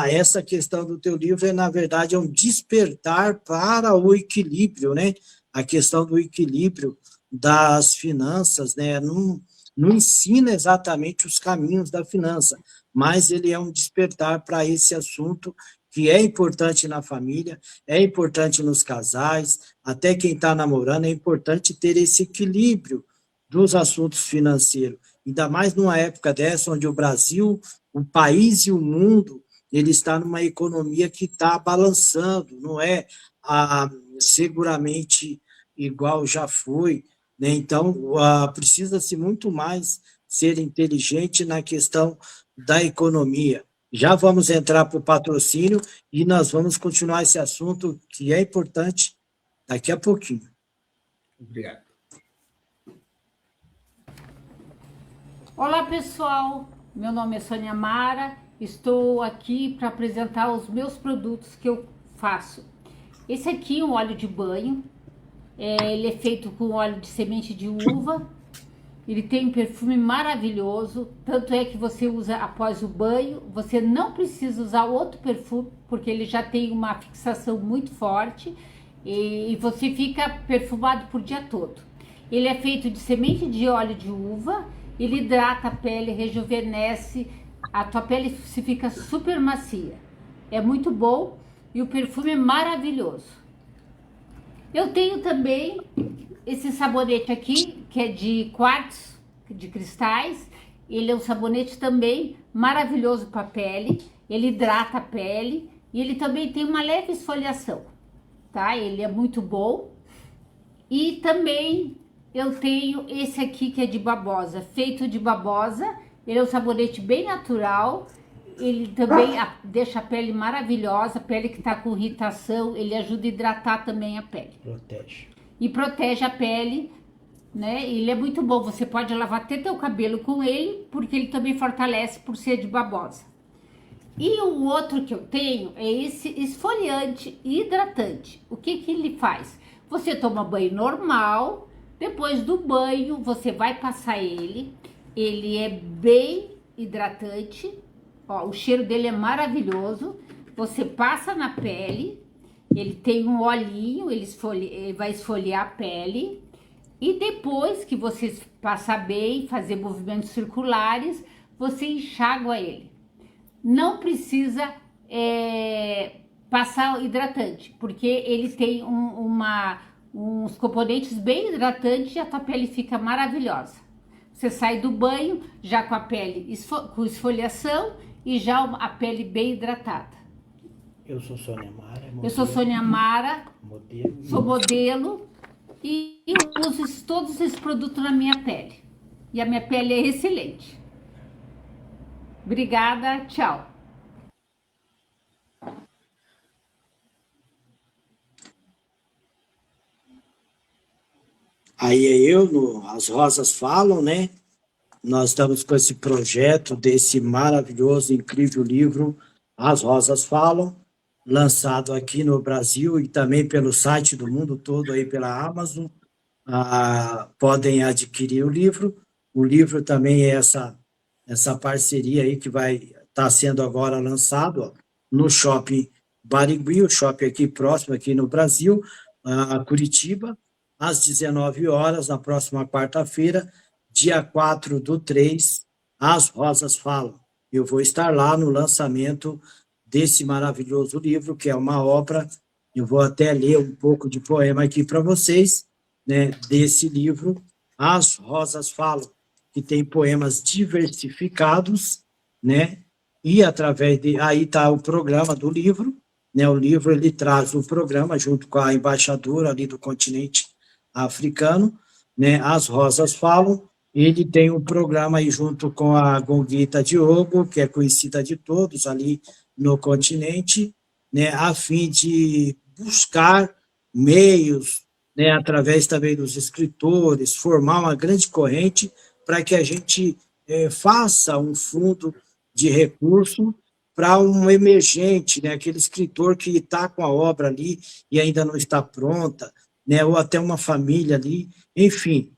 essa questão do teu livro, na verdade, é um despertar para o equilíbrio, né? A questão do equilíbrio das finanças, né? Não ensina exatamente os caminhos da finança, mas ele é um despertar para esse assunto que é importante na família, é importante nos casais, até quem está namorando, é importante ter esse equilíbrio dos assuntos financeiros. Ainda mais numa época dessa, onde o Brasil, o país e o mundo, ele está numa economia que está balançando, não é seguramente igual já foi, né? Então, precisa-se muito mais ser inteligente na questão da economia. Já vamos entrar para o patrocínio e nós vamos continuar esse assunto que é importante daqui a pouquinho. Obrigado. Olá, pessoal. Meu nome é Sônia Mara. Estou aqui para apresentar os meus produtos que eu faço. Esse aqui é um óleo de banho. Ele é feito com óleo de semente de uva. Ele tem um perfume maravilhoso, tanto é que você usa após o banho, você não precisa usar outro perfume, porque ele já tem uma fixação muito forte e você fica perfumado por dia todo. Ele é feito de semente de óleo de uva, ele hidrata a pele, rejuvenesce, a tua pele se fica super macia. É muito bom e o perfume é maravilhoso. Eu tenho também esse sabonete aqui, que é de quartzo, de cristais. Ele é um sabonete também maravilhoso para a pele. Ele hidrata a pele e ele também tem uma leve esfoliação, tá? Ele é muito bom. E também eu tenho esse aqui que é de babosa, feito de babosa. Ele é um sabonete bem natural. Ele também deixa a pele maravilhosa, pele que está com irritação, ele ajuda a hidratar também a pele. Protege. E protege a pele, né? Ele é muito bom, você pode lavar até teu cabelo com ele, porque ele também fortalece por ser de babosa. E o outro que eu tenho é esse esfoliante e hidratante. O que que ele faz? Você toma banho normal, depois do banho você vai passar ele é bem hidratante. Ó, o cheiro dele é maravilhoso. Você passa na pele, ele tem um olhinho, ele vai esfoliar a pele. E depois que você passar bem, fazer movimentos circulares, você enxágua ele. Não precisa passar hidratante, porque ele tem uns componentes bem hidratantes e a tua pele fica maravilhosa. Você sai do banho já com a pele com esfoliação e já a pele bem hidratada. Eu sou Sônia Mara. Eu sou Sônia Mara, Modelo. sou modelo e eu uso todos esses produtos na minha pele. E a minha pele é excelente. Obrigada, tchau. aí é eu, no As Rosas Falam, né? Nós estamos com esse projeto desse maravilhoso, incrível livro, As Rosas Falam, lançado aqui no Brasil e também pelo site do mundo todo, aí pela Amazon. Podem adquirir o livro. O livro também é essa parceria aí que vai estar sendo agora lançado, ó, no Shopping Barigui, o shopping aqui próximo, aqui no Brasil, Curitiba, às 19 horas, na próxima quarta-feira, dia 4/3, As Rosas Falam. Eu vou estar lá no lançamento desse maravilhoso livro, que é uma obra, eu vou até ler um pouco de poema aqui para vocês, né, desse livro, As Rosas Falam, que tem poemas diversificados, né, e através de... Aí está o programa do livro, né, o livro ele traz o programa junto com a embaixadora ali do continente africano, né, As Rosas Falam. Ele tem um programa aí junto com a Gonguita Diogo, que é conhecida de todos ali no continente, né, a fim de buscar meios, né, através também dos escritores, formar uma grande corrente para que a gente faça um fundo de recurso para um emergente, né, aquele escritor que está com a obra ali e ainda não está pronta, né, ou até uma família ali, enfim,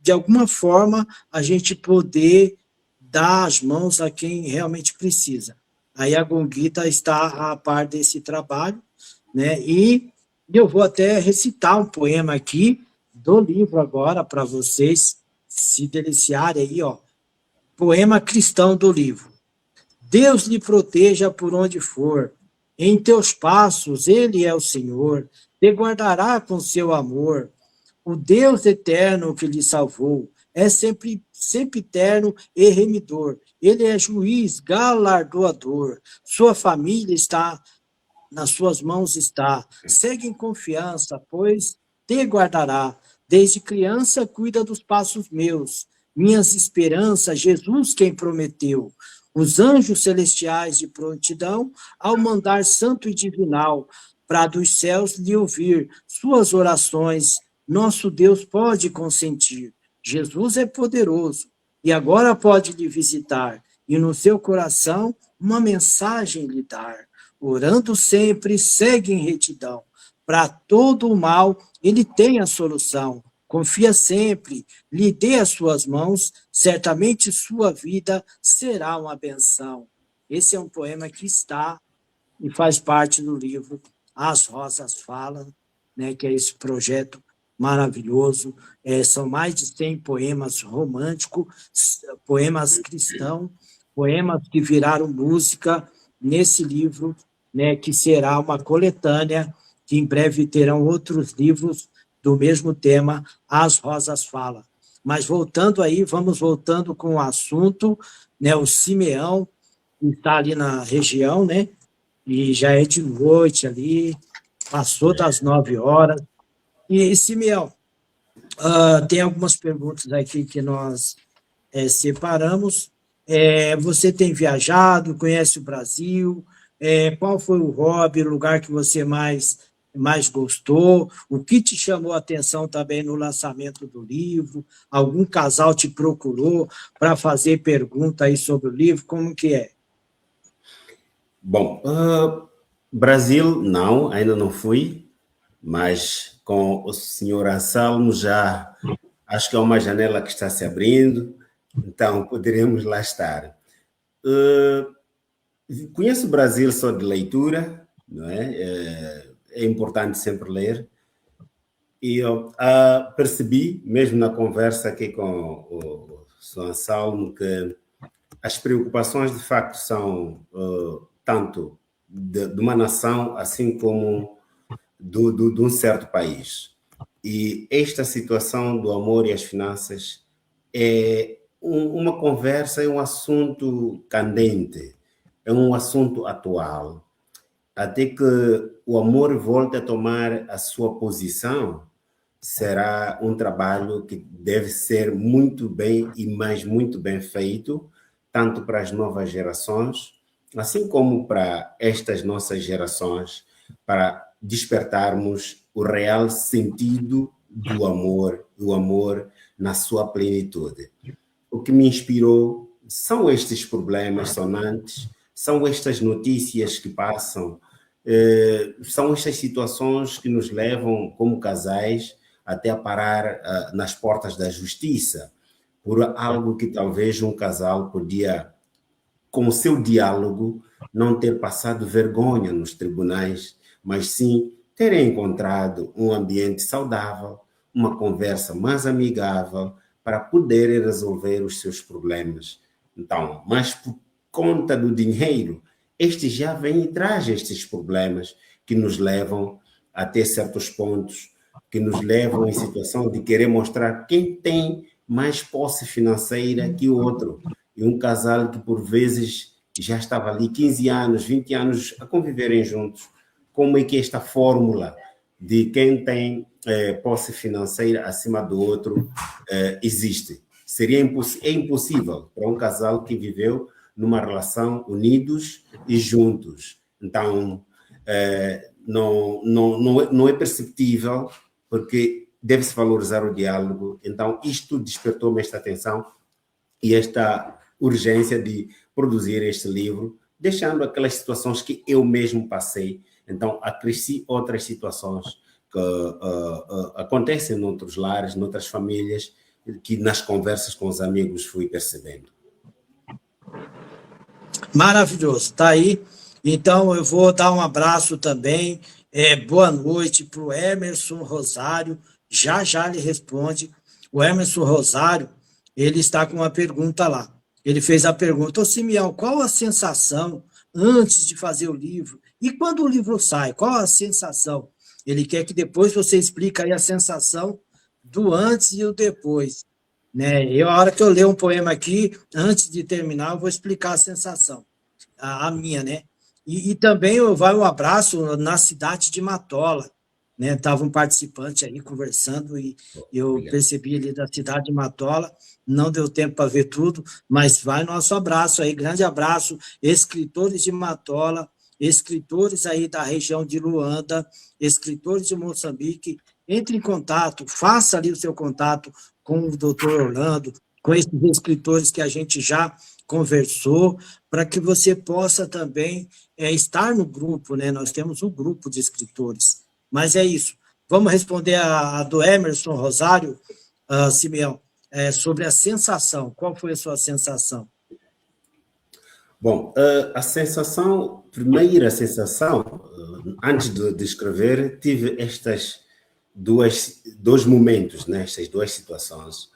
de alguma forma a gente poder dar as mãos a quem realmente precisa. Aí a Gonguita está a par desse trabalho, né, e eu vou até recitar um poema aqui do livro agora para vocês se deliciarem aí, ó. Poema cristão do livro. Deus lhe proteja por onde for, em teus passos ele é o Senhor, te guardará com seu amor. O Deus eterno que lhe salvou é sempre eterno e remidor. Ele é juiz galardoador. Sua família está nas suas mãos está. Segue em confiança, pois te guardará. Desde criança cuida dos passos meus. Minhas esperanças, Jesus quem prometeu. Os anjos celestiais de prontidão, ao mandar santo e divinal, para dos céus lhe ouvir suas orações, nosso Deus pode consentir. Jesus é poderoso e agora pode lhe visitar e no seu coração uma mensagem lhe dar. Orando sempre, segue em retidão. Para todo o mal, ele tem a solução. Confia sempre, lhe dê as suas mãos, certamente sua vida será uma benção. Esse é um poema que está e faz parte do livro As Rosas Falam, né, que é esse projeto maravilhoso. São mais de 100 poemas românticos, poemas cristãos, poemas que viraram música nesse livro, né, que será uma coletânea, que em breve terão outros livros do mesmo tema, As Rosas Falam. Mas vamos voltando com o assunto, né, o Simeão, que está ali na região, né, e já é de noite ali, passou das 9 horas. E, Simeão, tem algumas perguntas aqui que nós separamos. Você tem viajado, conhece o Brasil? Qual foi o hobby, o lugar que você mais gostou? O que te chamou a atenção também no lançamento do livro? Algum casal te procurou para fazer pergunta aí sobre o livro? Como que é? Bom, Brasil, não, ainda não fui, mas com o senhor Anselmo já acho que é uma janela que está se abrindo, então poderemos lá estar. Conheço o Brasil só de leitura, não é? É importante sempre ler. E eu percebi, mesmo na conversa aqui com o Sr. Anselmo, que as preocupações de facto são tanto de uma nação, assim como de um certo país. E esta situação do amor e as finanças é uma conversa, é um assunto candente, é um assunto atual. Até que o amor volte a tomar a sua posição, será um trabalho que deve ser muito bem e mais muito bem feito, tanto para as novas gerações, assim como para estas nossas gerações, para despertarmos o real sentido do amor, o amor na sua plenitude. O que me inspirou são estes problemas sonantes, são estas notícias que passam, são estas situações que nos levam, como casais, até a parar nas portas da justiça, por algo que talvez um casal podia, com o seu diálogo, não ter passado vergonha nos tribunais, mas sim terem encontrado um ambiente saudável, uma conversa mais amigável, para poderem resolver os seus problemas. Então, mas por conta do dinheiro, este já vem e traz estes problemas que nos levam até certos pontos, que nos levam em situação de querer mostrar quem tem mais posse financeira que o outro. E um casal que, por vezes, já estava ali 15 anos, 20 anos a conviverem juntos. Como é que esta fórmula de quem tem posse financeira acima do outro existe? É impossível para um casal que viveu numa relação unidos e juntos. Então, não é perceptível, porque deve-se valorizar o diálogo. Então, isto despertou-me esta atenção e esta urgência de produzir este livro, deixando aquelas situações que eu mesmo passei. Então, acresci outras situações que acontecem noutros lares, noutras famílias, que nas conversas com os amigos fui percebendo. Maravilhoso, está aí. Então, eu vou dar um abraço também. Boa noite para o Emerson Rosário. Já ele responde. O Emerson Rosário, ele está com uma pergunta lá. Ele fez a pergunta: ô Simeão, qual a sensação antes de fazer o livro? E quando o livro sai, qual a sensação? Ele quer que depois você explique aí a sensação do antes e o depois. Né? A hora que eu ler um poema aqui, antes de terminar, eu vou explicar a sensação, a minha, né? E também vai um abraço na cidade de Matola, né? Estava um participante aí conversando e eu percebi ali da cidade de Matola, não deu tempo para ver tudo, mas vai nosso abraço aí, grande abraço, escritores de Matola, escritores aí da região de Luanda, escritores de Moçambique, entre em contato, faça ali o seu contato com o doutor Orlando, com esses escritores que a gente já conversou, para que você possa também estar no grupo, né? Nós temos um grupo de escritores. Mas é isso. Vamos responder a do Emerson Rosário, Simeão, sobre a sensação. Qual foi a sua sensação? Bom, a sensação, primeira sensação, antes de escrever, tive estas dois momentos, né? Estas duas situações,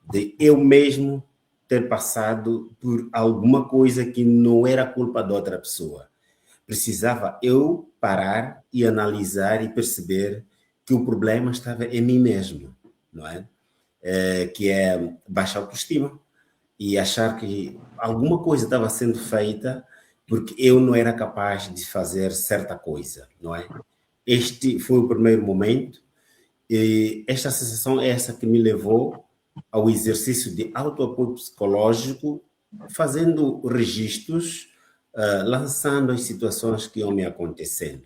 de eu mesmo ter passado por alguma coisa que não era culpa de outra pessoa. Precisava eu parar e analisar e perceber que o problema estava em mim mesmo, não é? Que é baixa autoestima e achar que alguma coisa estava sendo feita porque eu não era capaz de fazer certa coisa, não é? Este foi o primeiro momento e esta sensação é essa que me levou ao exercício de autoapoio psicológico, fazendo registros, lançando as situações que iam me acontecendo.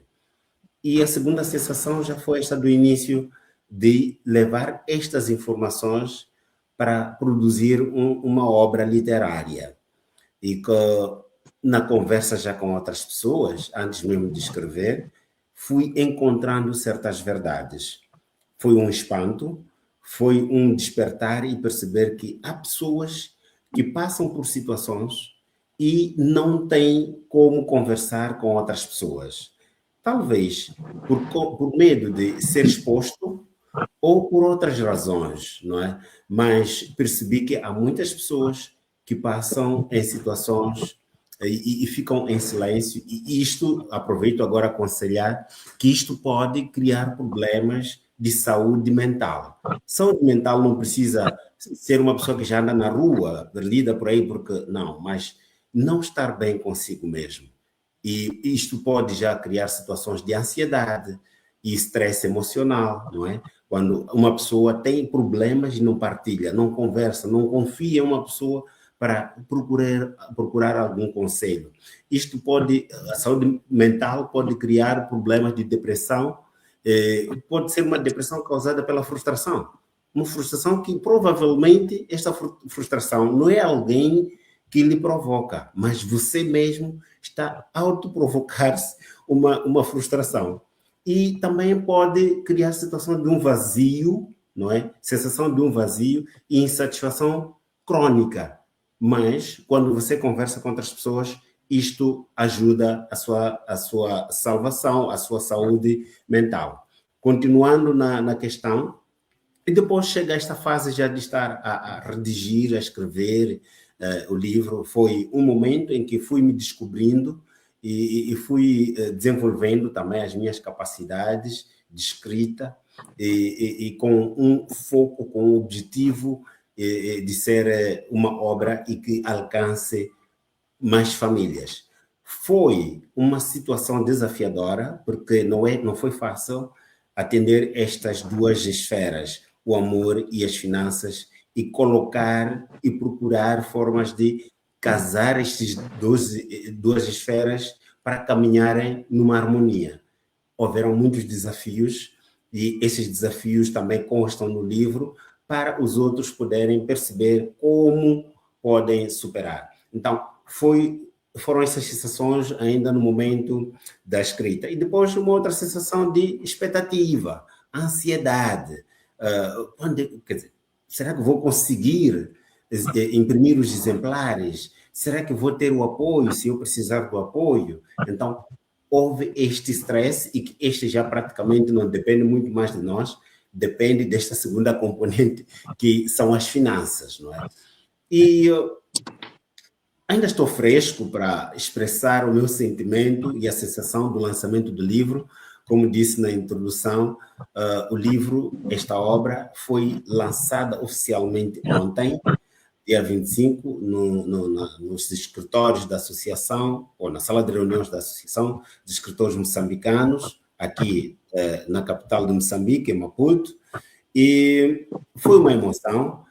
E a segunda sensação já foi esta do início, de levar estas informações para produzir uma obra literária. E que, na conversa já com outras pessoas, antes mesmo de escrever, fui encontrando certas verdades. Foi um espanto, foi um despertar e perceber que há pessoas que passam por situações e não têm como conversar com outras pessoas. Talvez por medo de ser exposto ou por outras razões, não é? Mas percebi que há muitas pessoas que passam em situações e ficam em silêncio, e isto, aproveito agora a aconselhar, que isto pode criar problemas de saúde mental. Saúde mental não precisa ser uma pessoa que já anda na rua, perdida por aí, porque não, mas não estar bem consigo mesmo. E isto pode já criar situações de ansiedade e estresse emocional, não é? Quando uma pessoa tem problemas e não partilha, não conversa, não confia em uma pessoa para procurar algum conselho. A saúde mental pode criar problemas de depressão pode ser uma depressão causada pela frustração. Uma frustração que provavelmente esta frustração não é alguém que lhe provoca, mas você mesmo está a autoprovocar-se uma frustração. E também pode criar situação de um vazio, não é? Sensação de um vazio e insatisfação crônica. Mas, quando você conversa com outras pessoas, isto ajuda a sua salvação, a sua saúde mental. Continuando na questão, e depois chega esta fase já de estar a redigir, a escrever o livro. Foi um momento em que fui me descobrindo e fui desenvolvendo também as minhas capacidades de escrita e com um foco, com um objetivo de ser uma obra e que alcance mais famílias. Foi uma situação desafiadora, porque não foi fácil atender estas duas esferas, o amor e as finanças, e colocar e procurar formas de casar estas duas esferas para caminharem numa harmonia. Houveram muitos desafios e esses desafios também constam no livro para os outros poderem perceber como podem superar. Então, foram essas sensações ainda no momento da escrita. E depois uma outra sensação de expectativa, ansiedade. Quer dizer, será que vou conseguir imprimir os exemplares? Será que vou ter o apoio, se eu precisar do apoio? Então, houve este stress e que este já praticamente não depende muito mais de nós, depende desta segunda componente, que são as finanças, não é? E ainda estou fresco para expressar o meu sentimento e a sensação do lançamento do livro. Como disse na introdução, o livro, esta obra, foi lançada oficialmente ontem, dia 25, nos escritórios da associação, ou na sala de reuniões da Associação de Escritores Moçambicanos, aqui na capital de Moçambique, em Maputo, e foi uma emoção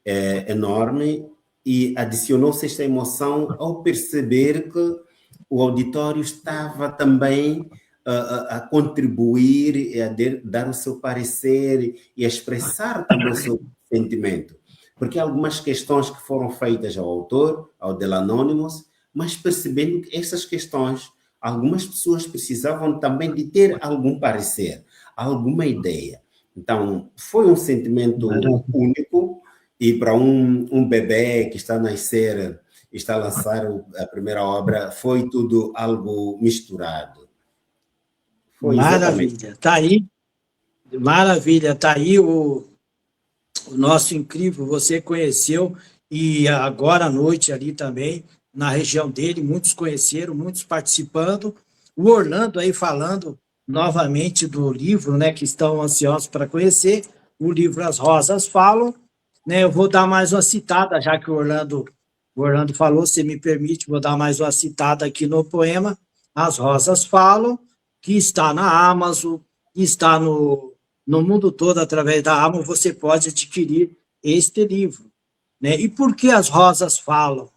enorme, e adicionou-se esta emoção ao perceber que o auditório estava também a contribuir, a dar o seu parecer e a expressar também o seu sentimento. Porque há algumas questões que foram feitas ao autor, ao Del Anonymous, mas percebendo que essas questões, algumas pessoas precisavam também de ter algum parecer, alguma ideia. Então, foi um sentimento único, e para um bebê que está a nascer, está a lançar a primeira obra, foi tudo algo misturado. Foi Maravilha, está aí. Maravilha, está aí o nosso incrível, você conheceu, e agora à noite ali também, na região dele, muitos conheceram, muitos participando. O Orlando aí falando novamente do livro, né, que estão ansiosos para conhecer, o livro As Rosas Falam, né? Eu vou dar mais uma citada, já que o Orlando falou, se me permite, vou dar mais uma citada aqui no poema As Rosas Falam, que está na Amazon, está no mundo todo, através da Amazon, você pode adquirir este livro. Né? E por que as rosas falam?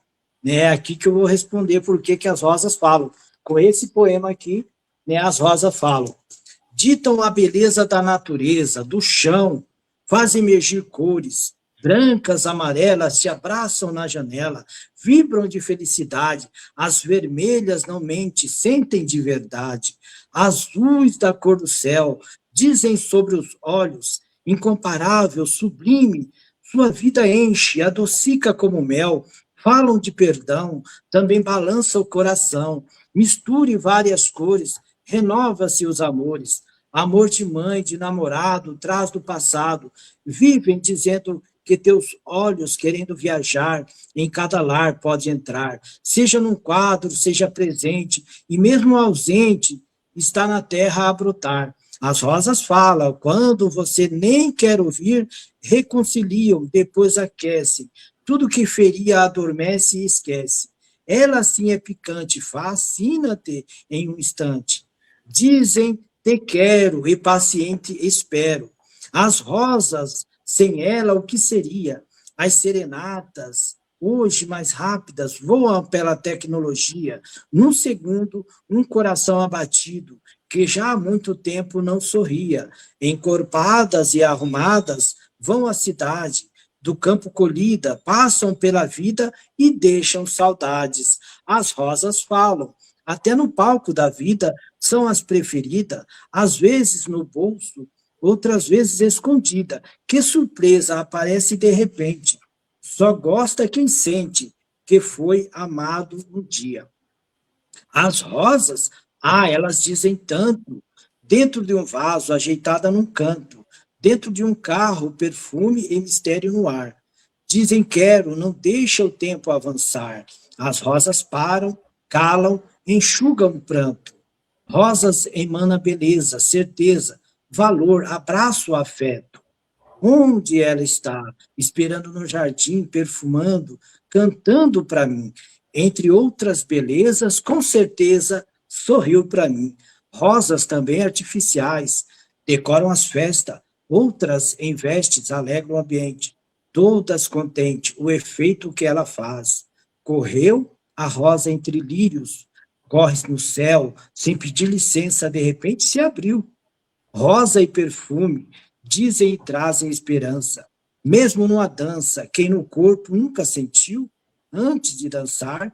É aqui que eu vou responder por que as rosas falam. Com esse poema aqui, né, as rosas falam. Ditam a beleza da natureza, do chão, fazem emergir cores, brancas, amarelas, se abraçam na janela, vibram de felicidade, as vermelhas não mentem, sentem de verdade, azuis da cor do céu, dizem sobre os olhos, incomparável, sublime, sua vida enche, adocica como mel, falam de perdão, também balança o coração, misture várias cores, renova-se os amores, amor de mãe, de namorado, traz do passado, vivem dizendo que teus olhos, querendo viajar, em cada lar pode entrar, seja num quadro, seja presente, e mesmo ausente, está na terra a brotar. As rosas falam, quando você nem quer ouvir, reconciliam, depois aquecem, tudo que feria adormece e esquece. Ela sim é picante, fascina-te em um instante. Dizem, te quero, e paciente espero. As rosas, sem ela, o que seria? As serenatas, hoje mais rápidas, voam pela tecnologia. Num segundo, um coração abatido, que já há muito tempo não sorria. Encorpadas e arrumadas, vão à cidade, do campo colhida, passam pela vida e deixam saudades. As rosas falam, até no palco da vida, são as preferidas, às vezes no bolso, outras vezes escondida. Que surpresa aparece de repente. Só gosta quem sente que foi amado um dia. As rosas, elas dizem tanto. Dentro de um vaso, ajeitada num canto. Dentro de um carro, perfume e mistério no ar. Dizem quero, não deixa o tempo avançar. As rosas param, calam, enxugam o pranto. Rosas emana beleza, certeza, valor, abraço, afeto. Onde ela está? Esperando no jardim, perfumando, cantando para mim. Entre outras belezas, com certeza, sorriu para mim. Rosas também artificiais, decoram as festas, outras em vestes alegram o ambiente. Todas contentes, o efeito que ela faz. Correu a rosa entre lírios, corre no céu, sem pedir licença, de repente se abriu. Rosa e perfume dizem e trazem esperança. Mesmo numa dança, quem no corpo nunca sentiu, antes de dançar,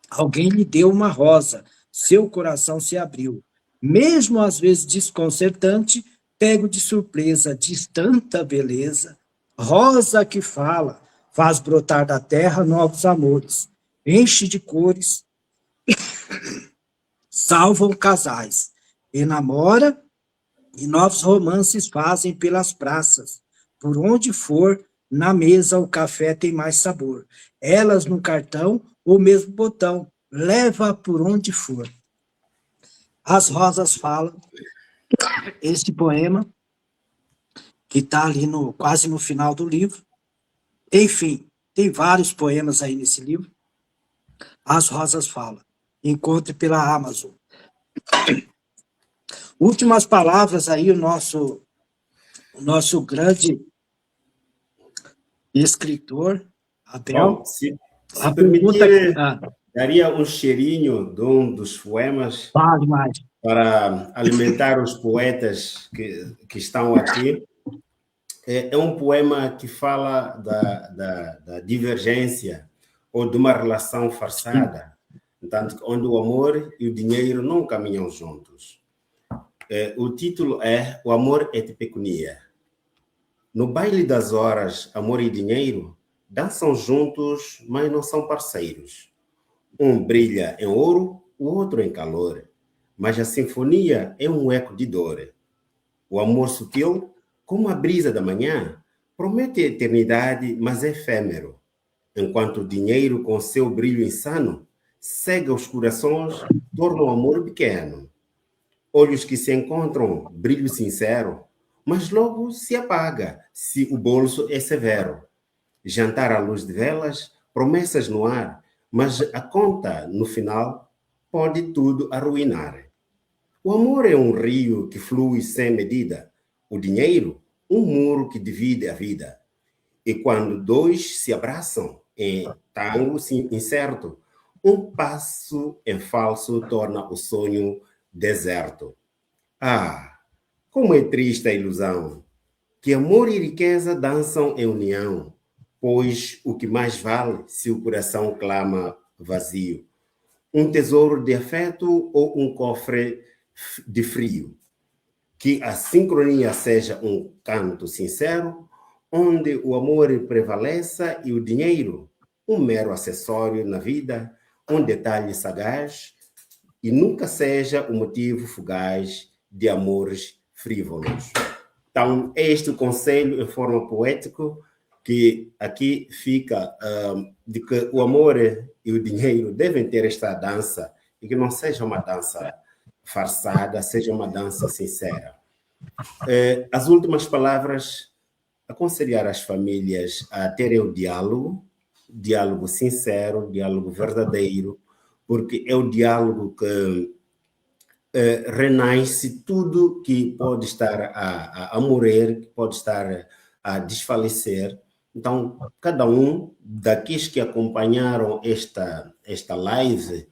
alguém lhe deu uma rosa, seu coração se abriu. Mesmo às vezes desconcertante, pego de surpresa, diz tanta beleza. Rosa que fala, faz brotar da terra novos amores, enche de cores, salvam casais, enamora e novos romances fazem pelas praças. Por onde for, na mesa o café tem mais sabor. Elas no cartão ou mesmo botão, leva por onde for. As rosas falam, este poema, que está ali quase no final do livro. Enfim, tem vários poemas aí nesse livro. As rosas falam. Encontre pela Amazon. Últimas palavras aí, o nosso grande escritor, Abel. Bom, se A permitir, pergunta... daria um cheirinho de um dos poemas Fale mais. para alimentar os poetas que estão aqui. É um poema que fala da divergência ou de uma relação forçada, portanto, onde o amor e o dinheiro não caminham juntos. O título é O Amor é de Pecunia. No baile das horas, amor e dinheiro dançam juntos, mas não são parceiros. Um brilha em ouro, o outro em calor, mas a sinfonia é um eco de dor. O amor sutil, como a brisa da manhã, promete a eternidade, mas é efêmero, enquanto o dinheiro, com seu brilho insano, cega os corações, torna o amor pequeno. Olhos que se encontram, brilho sincero, mas logo se apaga, se o bolso é severo. Jantar à luz de velas, promessas no ar, mas a conta, no final, pode tudo arruinar. O amor é um rio que flui sem medida, o dinheiro, um muro que divide a vida. E quando dois se abraçam em tango incerto, um passo em falso torna o sonho deserto. Como é triste a ilusão, que amor e riqueza dançam em união, pois o que mais vale se o coração clama vazio? Um tesouro de afeto ou um cofre de frio? Que a sincronia seja um canto sincero, onde o amor prevaleça e o dinheiro, um mero acessório na vida, um detalhe sagaz, e nunca seja o motivo fugaz de amores frívolos. Então, este é o conselho em forma poética que aqui fica de que o amor e o dinheiro devem ter esta dança e que não seja uma dança farsada, seja uma dança sincera. As últimas palavras, aconselhar as famílias a terem o diálogo sincero, diálogo verdadeiro, porque é o diálogo que renasce tudo que pode estar a morrer, que pode estar a desfalecer. Então, cada um daqueles que acompanharam esta live,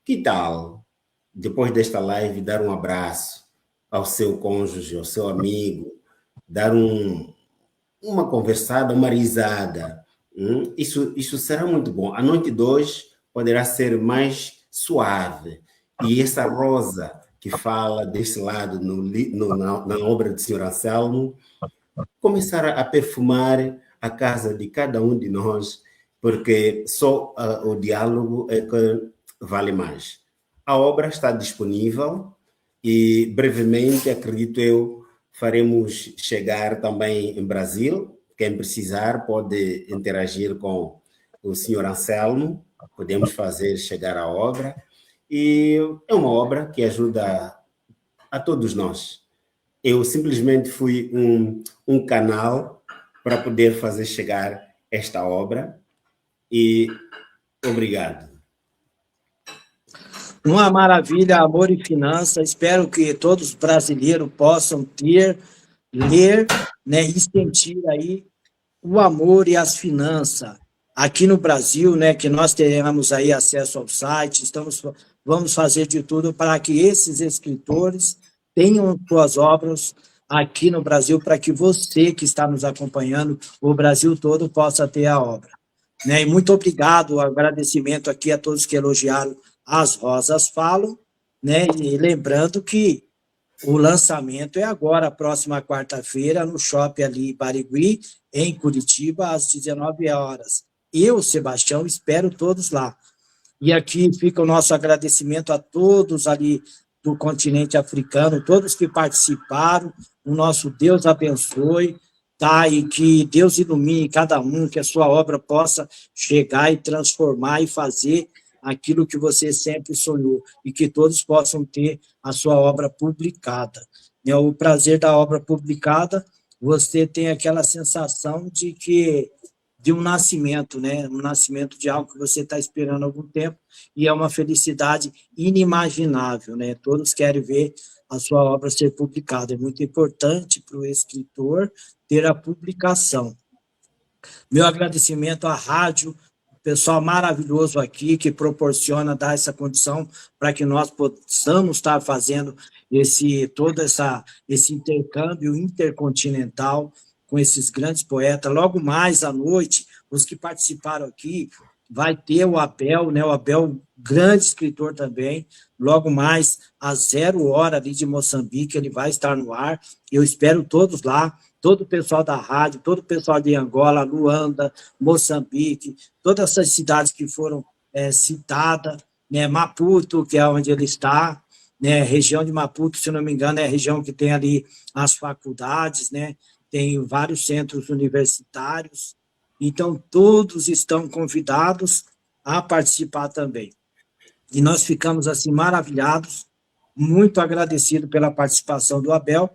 que tal depois desta live, dar um abraço ao seu cônjuge, ao seu amigo, dar uma conversada, uma risada. Isso será muito bom. A noite de hoje poderá ser mais suave. E essa rosa que fala desse lado na obra do Sr. Anselmo, começar a perfumar a casa de cada um de nós, porque só o diálogo é que vale mais. A obra está disponível e brevemente, acredito eu, faremos chegar também em Brasil. Quem precisar pode interagir com o Sr. Anselmo, podemos fazer chegar a obra. E é uma obra que ajuda a todos nós. Eu simplesmente fui um canal para poder fazer chegar esta obra e obrigado. Uma maravilha, Amor e Finança. Espero que todos os brasileiros possam ler, né, e sentir aí o amor e as finanças. Aqui no Brasil, né, que nós tenhamos aí acesso ao site, vamos fazer de tudo para que esses escritores tenham suas obras aqui no Brasil, para que você que está nos acompanhando, o Brasil todo, possa ter a obra. Né? E muito obrigado, agradecimento aqui a todos que elogiaram As Rosas Falam, né? E lembrando que o lançamento é agora, próxima quarta-feira, no Shopping ali Barigui, em Curitiba, às 19 horas. Eu, Sebastião, espero todos lá. E aqui fica o nosso agradecimento a todos ali do continente africano, todos que participaram, o nosso Deus abençoe, tá? E que Deus ilumine cada um, que a sua obra possa chegar e transformar e fazer aquilo que você sempre sonhou, e que todos possam ter a sua obra publicada. O prazer da obra publicada, você tem aquela sensação de um nascimento, né? Um nascimento de algo que você está esperando há algum tempo, e é uma felicidade inimaginável, né? Todos querem ver a sua obra ser publicada. É muito importante para o escritor ter a publicação. Meu agradecimento à rádio, pessoal maravilhoso aqui, que proporciona, dar essa condição para que nós possamos estar fazendo todo esse intercâmbio intercontinental com esses grandes poetas. Logo mais à noite, os que participaram aqui, vai ter o Abel, né? O Abel, grande escritor também. Logo mais, às 0h ali de Moçambique, ele vai estar no ar. Eu espero todos lá, todo o pessoal da rádio, todo o pessoal de Angola, Luanda, Moçambique, todas essas cidades que foram citadas, né? Maputo, que é onde ele está, né? Região de Maputo, se não me engano, é a região que tem ali as faculdades, né? Tem vários centros universitários, então todos estão convidados a participar também. E nós ficamos assim maravilhados, muito agradecidos pela participação do Abel.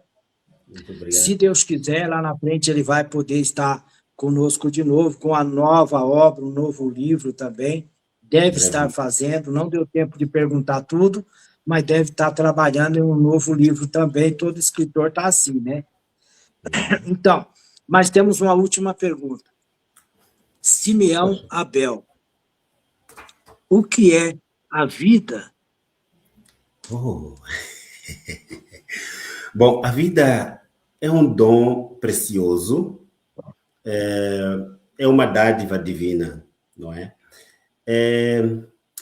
Muito obrigado. Se Deus quiser, lá na frente ele vai poder estar conosco de novo, com a nova obra, um novo livro também. Deve estar fazendo, não deu tempo de perguntar tudo, mas deve estar trabalhando em um novo livro também. Todo escritor está assim, né? Então, mas temos uma última pergunta. Simeão Abel, o que é a vida? Bom, a vida é um dom precioso, é uma dádiva divina, não é?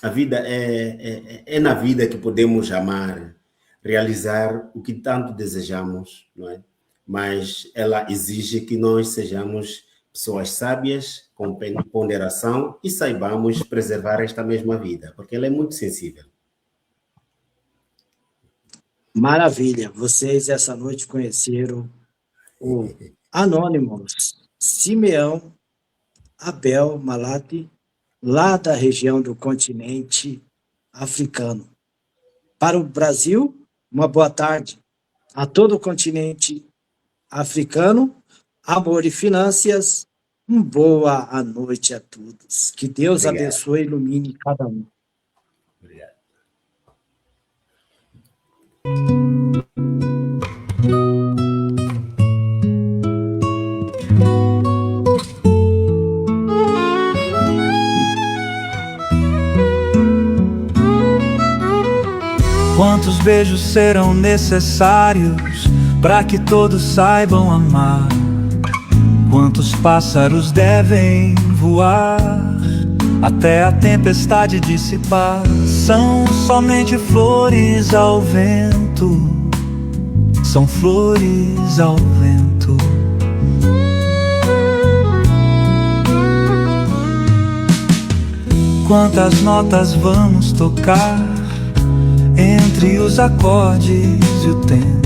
A vida é na vida que podemos amar, realizar o que tanto desejamos, não é? Mas ela exige que nós sejamos pessoas sábias, com ponderação, e saibamos preservar esta mesma vida, porque ela é muito sensível. Maravilha! Vocês, essa noite, conheceram o Anônimos Simeão Abel Malati, lá da região do continente africano. Para o Brasil, uma boa tarde. A todo o continente africano, amor e finanças, boa noite a todos. Que Deus abençoe e ilumine cada um. Obrigado. vejo serão necessários para que todos saibam amar. Quantos pássaros devem voar até a tempestade dissipar? São somente flores ao vento, são flores ao vento. Quantas notas vamos tocar entre os acordes e o tempo?